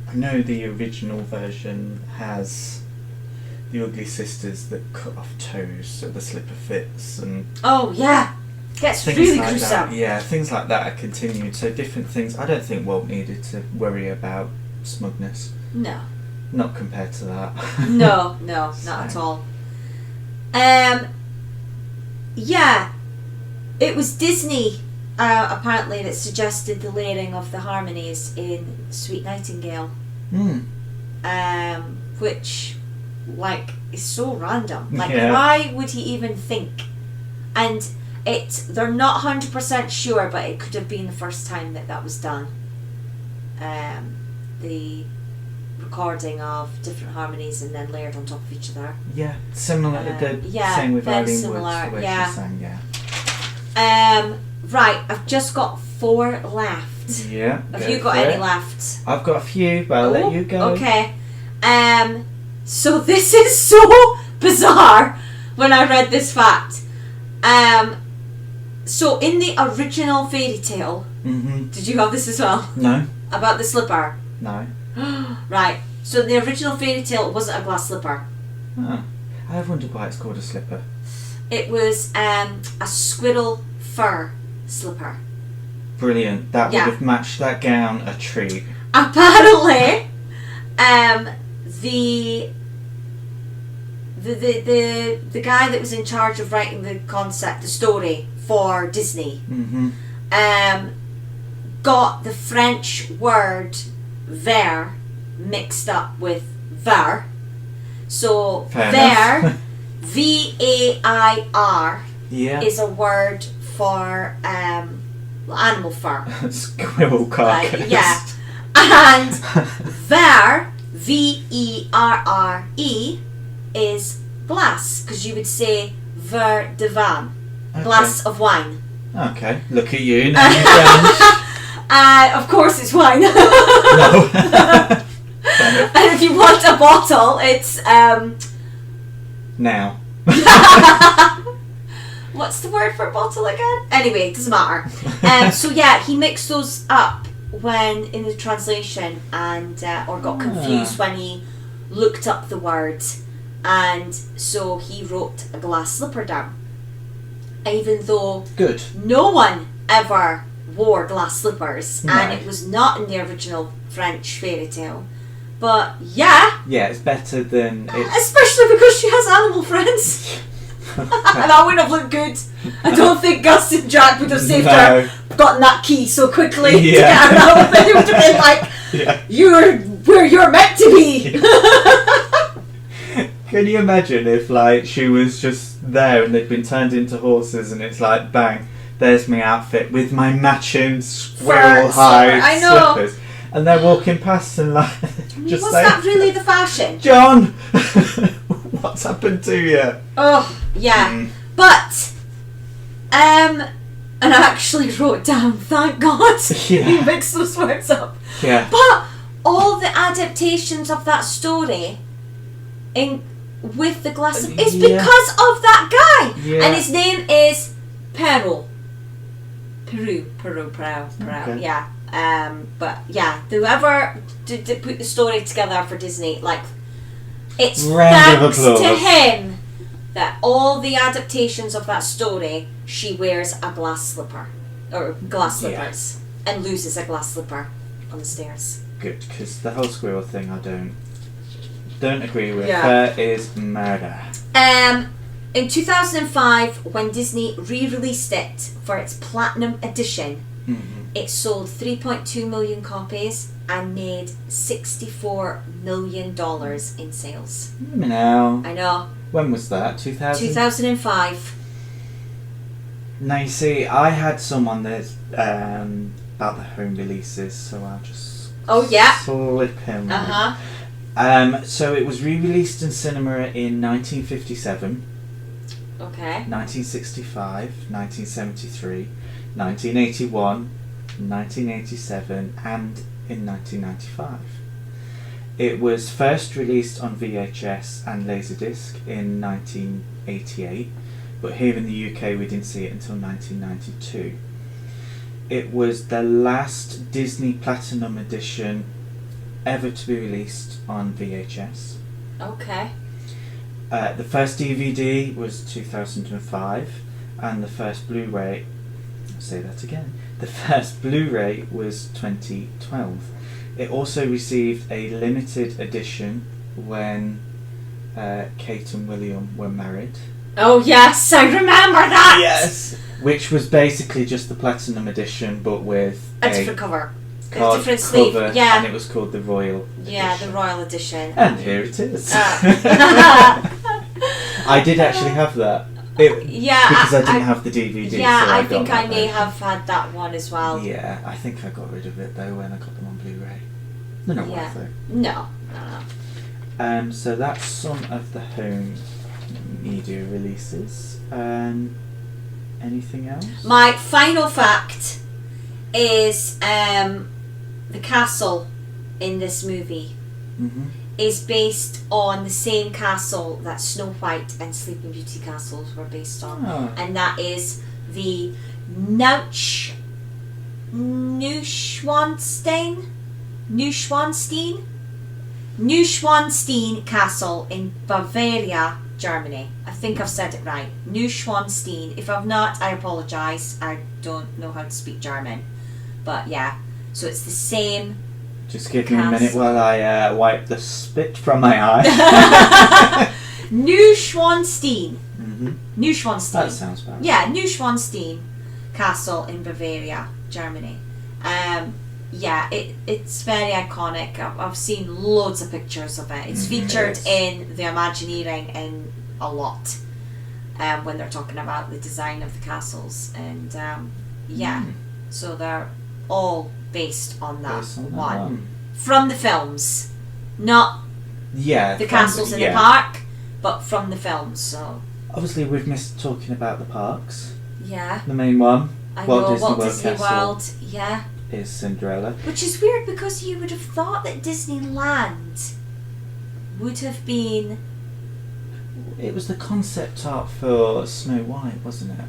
I know the original version has the Ugly Sisters that cut off toes so the slipper fits, and gets really like gruesome. That. Yeah, things like that are continued. So different things. I don't think Walt needed to worry about smugness. No. Not compared to that. No, not at all. Yeah, it was Disney apparently that suggested the layering of the harmonies in Sweet Nightingale. Which, is so random. Why would he even think? And they're not 100% sure, but it could have been the first time that was done. The recording of different harmonies and then layered on top of each other. Yeah, similar. Same with Eileen Woods, the way she sang. Right, I've just got 4 left. Yeah. Have you got any left? I've got a few, but I'll let you go. Okay. So this is so bizarre when I read this fact. So in the original fairy tale, did you have this as well? No. About the slipper? No. Right. So the original fairy tale wasn't a glass slipper. I've wondered why it's called a slipper. It was a squirrel fur slipper. Brilliant. That would have matched that gown a treat. Apparently, the guy that was in charge of writing the story for Disney, got the French word ver mixed up with ver. So ver, V-A-I-R, is a word for animal fur. Squirrel carcass. Yeah. And ver, V-E-R-R-E, is glass, because you would say verre de vin, Okay. glass of wine. Okay, look at you, now you're French. Of course it's wine. No. And if you want a bottle, it's Now. what's the word for a bottle again? Anyway, it doesn't matter. So yeah, he mixed those up when in the translation, and or got confused when he looked up the word, and so he wrote a glass slipper down. Even though Good. no one ever wore glass slippers, No. and it was not in the original French fairy tale. But yeah, Yeah, it's better than it's. especially because she has animal friends. And that wouldn't have looked good. I don't think Gus and Jack would have saved her, gotten that key so quickly to get her out. They would have been like, Yeah. "You're where you're meant to be." Can you imagine if, like, she was just there and they'd been turned into horses, and it's like, bang, there's my outfit with my matching squirrel hide I know. slippers, and they're walking past and like, just Was saying, that really the fashion? John, what's happened to you? Oh yeah, Mm. but and I actually wrote down, thank God Yeah. he mixed those words up. Yeah. But all the adaptations of that story in with the glass of, it's Yeah. because of that guy, Yeah. and his name is Peru. Okay. Yeah. But yeah, whoever did put the story together for Disney, like, it's Round of thanks to applause. him that all the adaptations of that story, she wears a glass slipper or glass Yeah. slippers and loses a glass slipper on the stairs. Good, because the whole squirrel thing I don't agree with. Yeah. That is murder. In 2005, when Disney re-released it for its platinum edition, Mm-hmm. it sold 3.2 million copies and made $64 million in sales. Now, I know. when was that? 2000? 2005. Now you see, I had someone that's about the home releases, so I'll just Oh yeah. slip him. So it was re-released in cinema in 1957, Okay. 1965, 1973, 1981, 1987, and in 1995. It was first released on VHS and Laserdisc in 1988, but here in the UK we didn't see it until 1992. It was the last Disney Platinum Edition ever to be released on VHS. Okay. The first DVD was 2005, and the first Blu-ray, I'll say that again, the first Blu-ray was 2012. It also received a limited edition when Kate and William were married. Oh yes, I remember that. Yes! Which was basically just the Platinum Edition, but with A different cover. A card different sleeve. cover, Yeah. and it was called the Royal Yeah, Edition. the Royal Edition. And here it is. Ah. I did actually have that. Yeah, Because I didn't have the DVD. Yeah, so I got think I that may version. have had that one as well. Yeah, I think I got rid of it though when I got them on Blu-ray. They're not Yeah. worth it. No. So that's some of the home media releases. Anything else? My final fact is the castle in this movie Mm-hmm. is based on the same castle that Snow White and Sleeping Beauty castles were based on, Oh. and that is the Neuschwanstein Castle in Bavaria, Germany. I think I've said it right. Neuschwanstein. If I've not, I apologise. I don't know how to speak German. But yeah, so it's the same. Just give me a minute while I wipe the spit from my eye. Neuschwanstein. Mm-hmm. Neuschwanstein. That sounds bad. Yeah, Neuschwanstein Castle in Bavaria, Germany. Yeah, it's very iconic. I've seen loads of pictures of it. It's featured in the Imagineering in a lot when they're talking about the design of the castles. And yeah, so they're all based on that Based on that one. one. From the films. Not Yeah. the castles in the park, but from the films. So Obviously, we've missed talking about the parks. Yeah. The main one, I Walt know, Disney Walt World Disney Castle, World, yeah. is Cinderella. Which is weird because you would have thought that Disneyland would have been... It was the concept art for Snow White, wasn't it?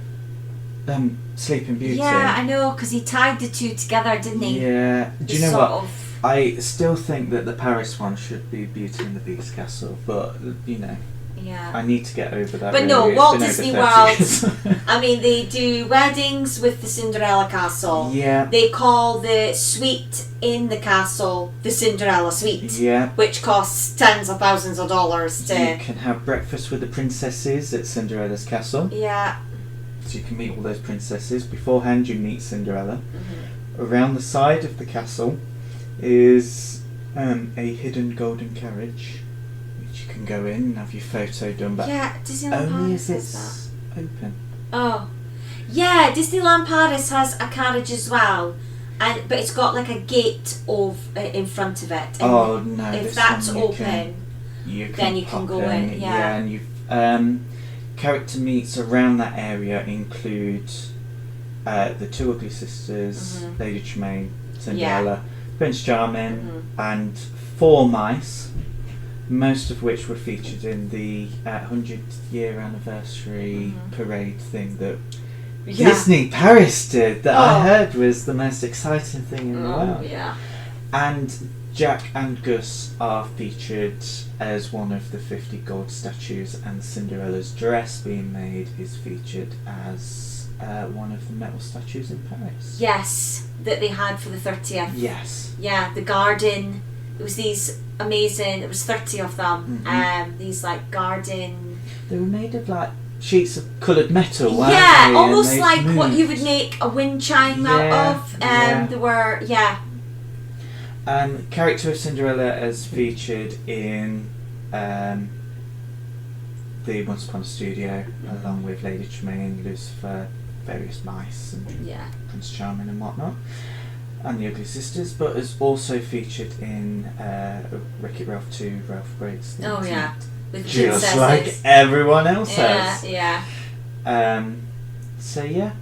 Sleeping Beauty. Yeah, I know, because he tied the two together, didn't he? Yeah. Do you know Sort what? of. I still think that the Paris one should be Beauty and the Beast Castle, but, you know, Yeah. I need to get over that. But really. no, It's Walt been Disney over 30 World, years. I mean, they do weddings with the Cinderella castle. Yeah. They call the suite in the castle the Cinderella suite. Yeah. Which costs tens of thousands of dollars to... You can have breakfast with the princesses at Cinderella's castle. Yeah. So you can meet all those princesses. Beforehand, you meet Cinderella. Mm-hmm. Around the side of the castle is a hidden golden carriage, which you can go in and have your photo done, but Yeah, Disneyland only Paris if has it's open. that. Oh. Yeah, Disneyland Paris has a carriage as well. But it's got like a gate in front of it. And Oh no! if this that's one open, then you can can pop go in. Yeah. and character meets around that area include the two Ugly Sisters, Mhm. Lady Tremaine, Cinderella, Prince Charming, and 4 mice. Most of which were featured in the 100th year anniversary parade thing that Disney Paris did, that I heard was the most exciting thing in the world. Yeah. And Jack and Gus are featured as one of the 50 gold statues, and Cinderella's dress being made is featured as one of the metal statues in Paris. Yes, that they had for the 30th. Yes. Yeah, the garden. It was these amazing. It was 30 of them. Mhm. These like garden. They were made of like sheets of coloured metal. weren't Yeah, they? almost And they like what moved. you would make a wind chime out of. They were Character of Cinderella as featured in the Once Upon a Studio, along with Lady Tremaine, Lucifer, various mice, and Prince Charming and whatnot, and the Ugly Sisters, but is also featured in Wreck-It Ralph 2, Ralph Breaks the Internet. With Just princesses. like everyone else has. Yeah. So yeah,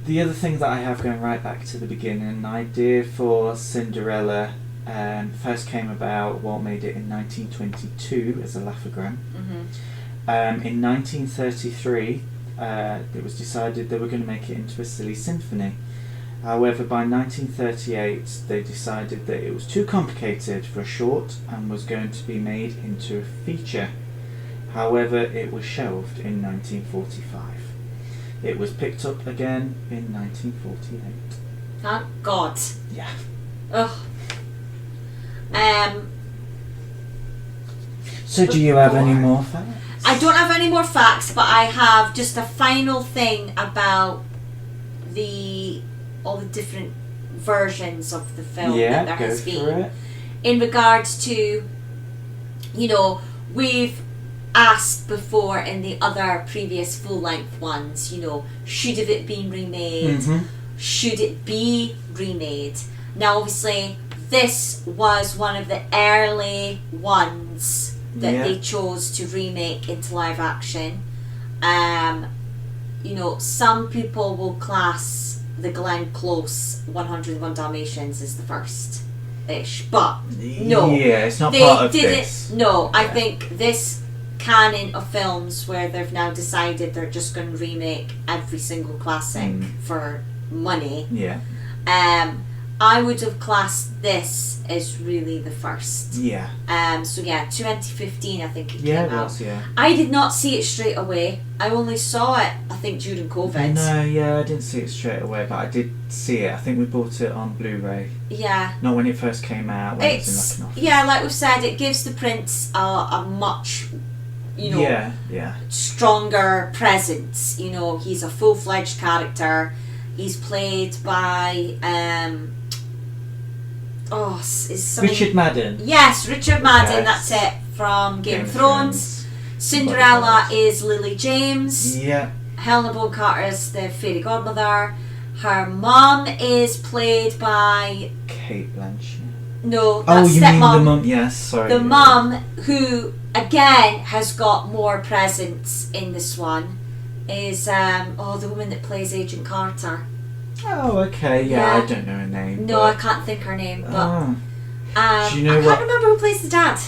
the other thing that I have going right back to the beginning, an idea for Cinderella first came about. Walt made it in 1922 as a laugh-o-gram. In 1933, it was decided they were going to make it into a silly symphony. However, by 1938, they decided that it was too complicated for a short and was going to be made into a feature. However, it was shelved in 1945. It was picked up again in 1948. Thank God. Yeah. Ugh. So do you have any more facts? I don't have any more facts, but I have just a final thing about all the different versions of the film that there has been. In regards to, we've asked before in the other previous full-length ones, should have it been remade? Should it be remade? Now, obviously, this was one of the early ones that they chose to remake into live action. Some people will class the Glenn Close 101 Dalmatians as the first-ish, but no. Yeah, it's not part of this. No, I think this canon of films where they've now decided they're just going to remake every single classic for money. Yeah. I would have classed this as really the first. Yeah. 2015 I think it came out. It was, yeah. I did not see it straight away. I only saw it, I think, during COVID. No, I didn't see it straight away, but I did see it. I think we bought it on Blu-ray. Yeah. Not when it first came out, when it was in like an office. Yeah, like we've said, it gives the prince a much, stronger presence. He's a full-fledged character. He's played by Richard Madden. Yes, Richard Madden. Yes. That's it, from Game of Thrones. Cinderella is Lily James. Yeah. Helena Bonham Carter is the fairy godmother. Her mum is played by Kate Blanchett. No, that's you stepmom. mean the mum? Yes, sorry. The mum who again has got more presence in this one is the woman that plays Agent Carter. Oh, okay. Yeah, I don't know her name. No, I can't think her name. But do you know I can't remember who plays the dad.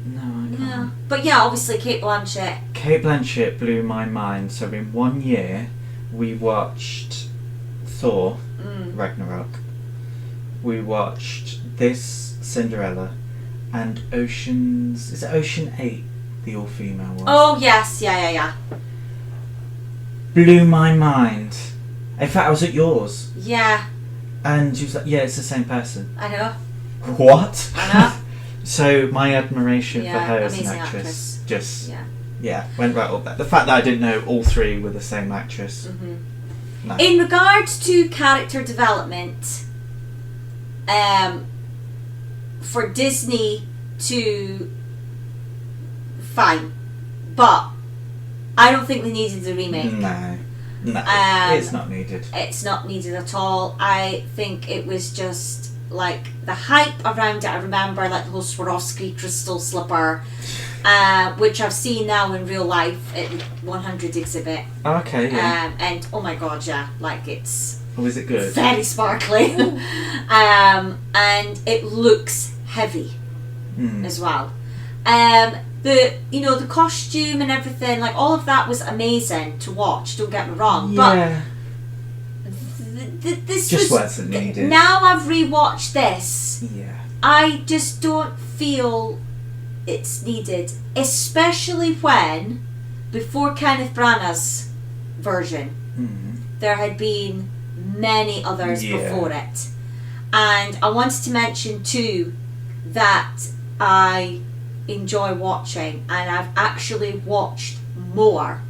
No, I can't. But yeah, obviously Kate Blanchett. Kate Blanchett blew my mind. So in 1 year, we watched Thor, Ragnarok. We watched this, Cinderella, and Ocean's... Is it Ocean 8, the all-female one? Oh, yes. Yeah. Blew my mind. In fact, I was at yours. Yeah. And she was like, yeah, it's the same person. I know. What? I know. So my admiration for her as an amazing actress just yeah went right up there. The fact that I didn't know all three were the same actress. Mm-hmm. No. In regards to character development, for Disney to fine, but I don't think they needed a remake. No, it's not needed. It's not needed at all. I think it was just like the hype around it. I remember like the whole Swarovski crystal slipper, which I've seen now in real life at the 100 exhibit. Okay, yeah. And oh my god, yeah, like it's Was it good? very sparkly. And it looks heavy as well. The costume and everything, like all of that was amazing to watch, don't get me wrong. Yeah. But this just was, wasn't needed. Now I've rewatched this. Yeah. I just don't feel it's needed, especially when before Kenneth Branagh's version, there had been many others before it. And I wanted to mention too that I enjoy watching, and I've actually watched more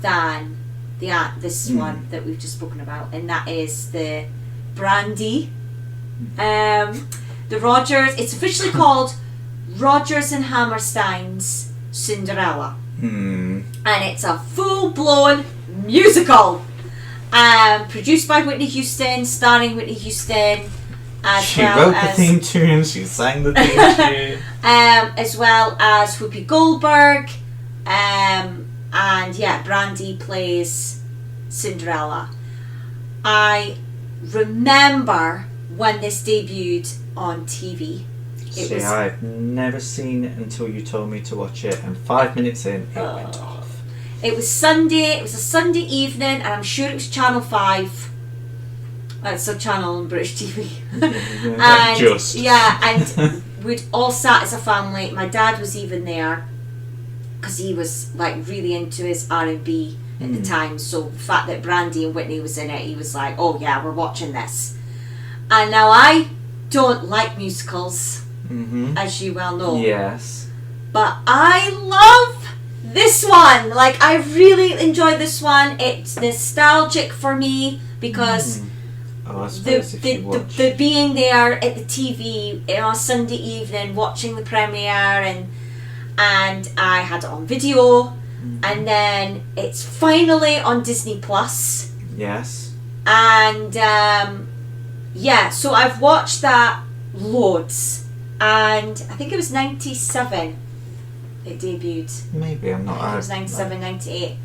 than this one that we've just spoken about, and that is the Brandy, the Rodgers. It's officially called Rodgers and Hammerstein's Cinderella, and it's a full-blown musical, produced by Whitney Houston, starring Whitney Houston. She wrote the theme tune, she sang the theme tune. As well as Whoopi Goldberg, and Brandy plays Cinderella. I remember when this debuted on TV. I've never seen it until you told me to watch it, and 5 minutes in, it went off. It was Sunday, it was a Sunday evening, and I'm sure it was Channel 5. It's a channel on British TV. And we'd all sat as a family. My dad was even there because he was like really into his R&B at the time. So the fact that Brandy and Whitney was in it, he was like, "Oh yeah, we're watching this." And now I don't like musicals, as you well know. Yes. But I love this one. Like I really enjoy this one. It's nostalgic for me because. Oh, I suppose the being there at the TV on a Sunday evening watching the premiere, and I had it on video, and then it's finally on Disney Plus. Yes. And so I've watched that loads, and I think it was 97 it debuted. Maybe I'm not. I think it was 97, 98.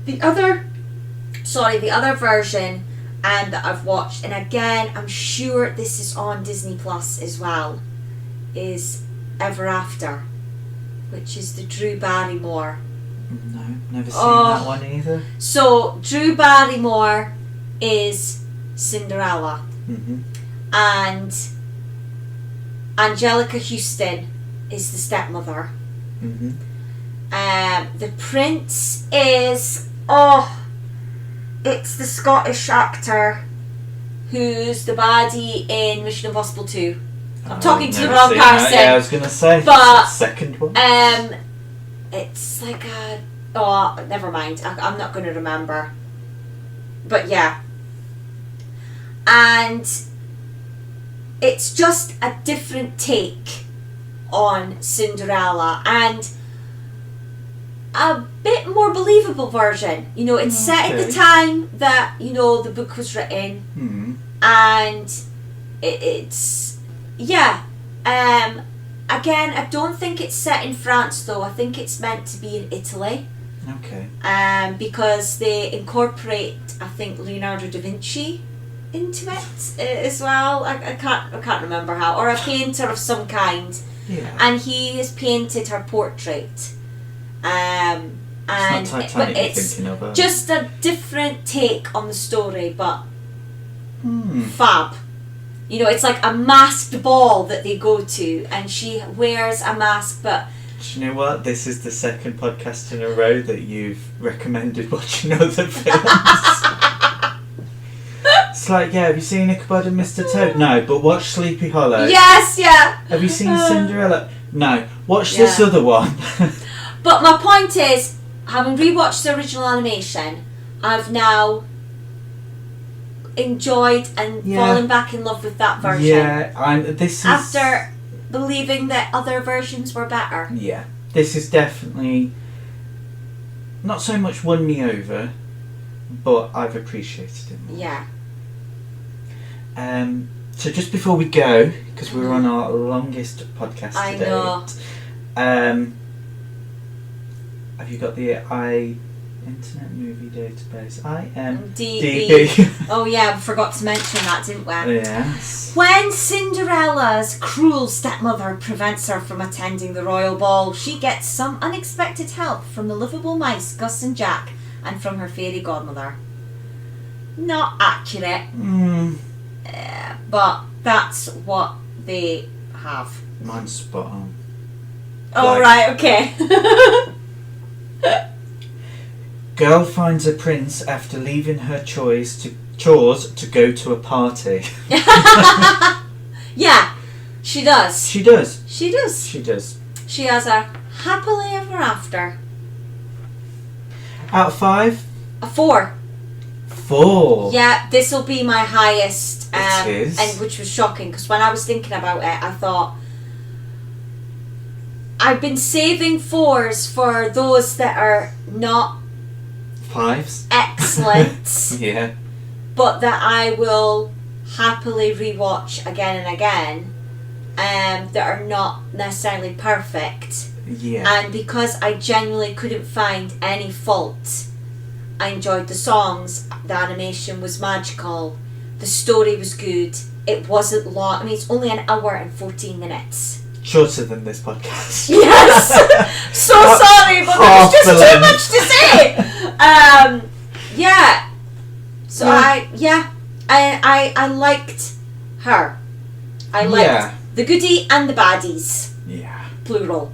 The other version. And that I've watched, and again I'm sure this is on Disney Plus as well, is Ever After, which is the Drew Barrymore. No, never seen that one either. So Drew Barrymore is Cinderella, and Angelica Houston is the stepmother. The prince is it's the Scottish actor who's the baddie in Mission Impossible 2. I'm talking to the wrong person. Yeah, I was going to say. But second one. It's like never mind. I'm not going to remember. But yeah. And it's just a different take on Cinderella, and a bit more believable version. It's set at the time that the book was written, and it's again, I don't think it's set in France though. I think it's meant to be in Italy. Okay. Because they incorporate, I think, Leonardo da Vinci into it as well. I can't remember how, or a painter of some kind. Yeah. And he has painted her portrait. And it's not Titanic you're thinking of. Just a different take on the story, but fab. You know, it's like a masked ball that they go to, and she wears a mask, but... Do you know what? This is the second podcast in a row that you've recommended watching other films. It's like, yeah, have you seen Ichabod and Mr. Toad? No, but watch Sleepy Hollow. Yes, yeah. Have you seen Cinderella? No, watch this other one. But my point is, having rewatched the original animation, I've now enjoyed and fallen back in love with that version. Yeah, this is... After believing that other versions were better. Yeah, this is definitely not so much won me over, but I've appreciated it more. Yeah. So just before we go, because we're on our longest podcast I today. know. Have you got the Internet Movie Database? IMDb. Oh yeah, we forgot to mention that, didn't we? Yes. When Cinderella's cruel stepmother prevents her from attending the royal ball, she gets some unexpected help from the lovable mice Gus and Jack, and from her fairy godmother. Not accurate. But that's what they have. Mine's spot on. Oh, right, okay. Girl finds a prince after leaving her chores to go to a party. Yeah, she does. She does. She does. She does. She has a happily ever after. Out of 5? A 4. 4. Yeah, this will be my highest. It is. And which was shocking, because when I was thinking about it, I thought, I've been saving 4s for those that are not 5s. Excellent. Yeah. But that I will happily rewatch again and again, that are not necessarily perfect. Yeah. And because I genuinely couldn't find any fault, I enjoyed the songs, the animation was magical, the story was good, it wasn't long. I mean, it's only an hour and 14 minutes. Shorter than this podcast. Yes! So sorry, but there's just too much to say! Yeah. So I liked her. I liked the goodie and the baddies. Yeah. Plural.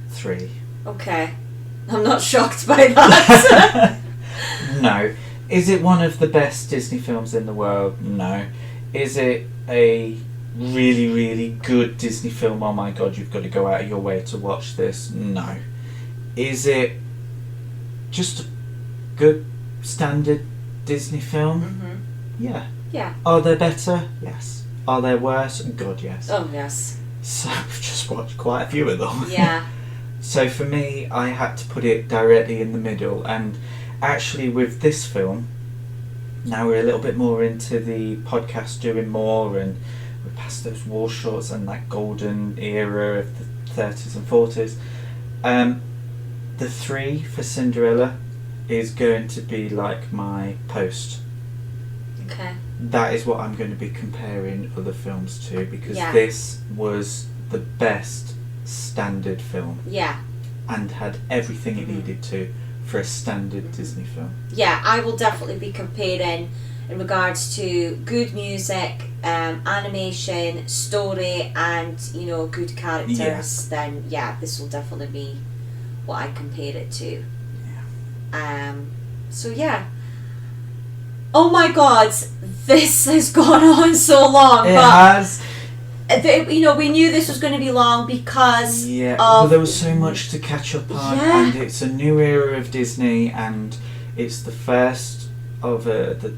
3. Okay. I'm not shocked by that. No. Is it one of the best Disney films in the world? No. Is it a really, really good Disney film? Oh my god, you've got to go out of your way to watch this? No. Is it just a good standard Disney film? Mm-hmm. Yeah. Yeah. Are they better? Yes. Are they worse? God, yes. Oh, yes. So I've just watched quite a few of them. Yeah. So for me, I had to put it directly in the middle, and actually with this film, now we're a little bit more into the podcast doing more, and we're past those war shorts and that golden era of the 30s and 40s. The 3 for Cinderella is going to be like my post. Okay. That is what I'm going to be comparing other films to, because this was the best standard film. Yeah. And had everything it needed to for a standard Disney film. Yeah, I will definitely be comparing in regards to good music, animation, story, and good characters. Then this will definitely be what I compare it to. Yeah. So yeah. Oh my god, this has gone on so long. It has. We knew this was going to be long because well, there was so much to catch up on, and it's a new era of Disney, and it's the first of the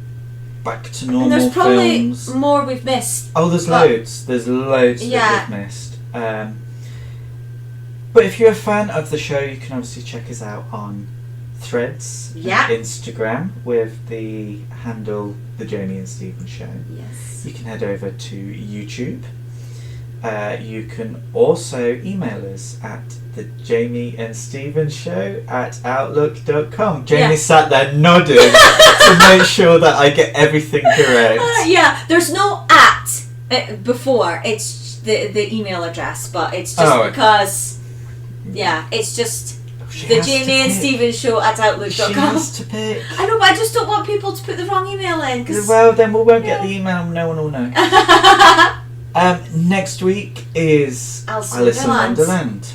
back to normal and there's probably films. More we've missed. Oh, there's loads. There's loads that we've missed. But if you're a fan of the show, you can obviously check us out on Threads, Instagram, with the handle The Jamie and Stephen Show. Yes. You can head over to YouTube. You can also email us at the Jamie and Stephen Show at outlook.com. Jamie sat there nodding to make sure that I get everything correct. There's no at before. It's the email address, but it's just because it's just the Jamie and Stephen Show at outlook.com. She has to pick. I know, but I just don't want people to put the wrong email in. Well, then we won't get the email. No one will know. Next week is Alice in Wonderland.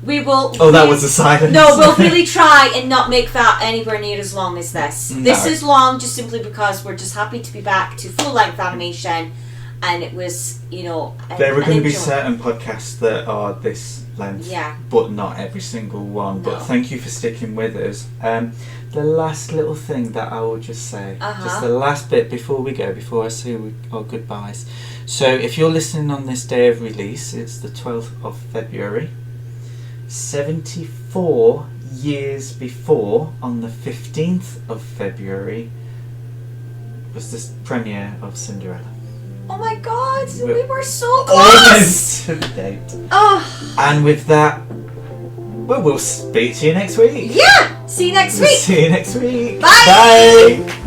We will. Oh, that was a silence. No, we'll really try and not make that anywhere near as long as this. No. This is long just simply because we're just happy to be back to full-length animation, and it was, there are going to be certain podcasts that are this length, but not every single one. No. But thank you for sticking with us. The last little thing that I will just say, just the last bit before we go, before I say our goodbyes. So if you're listening on this day of release, it's the 12th of February. 74 years before, on the 15th of February, was the premiere of Cinderella. Oh my God, we were so close! Almost to the date. Oh. And with that, we'll speak to you next week. Yeah! See you next week. See you next week. Bye! Bye!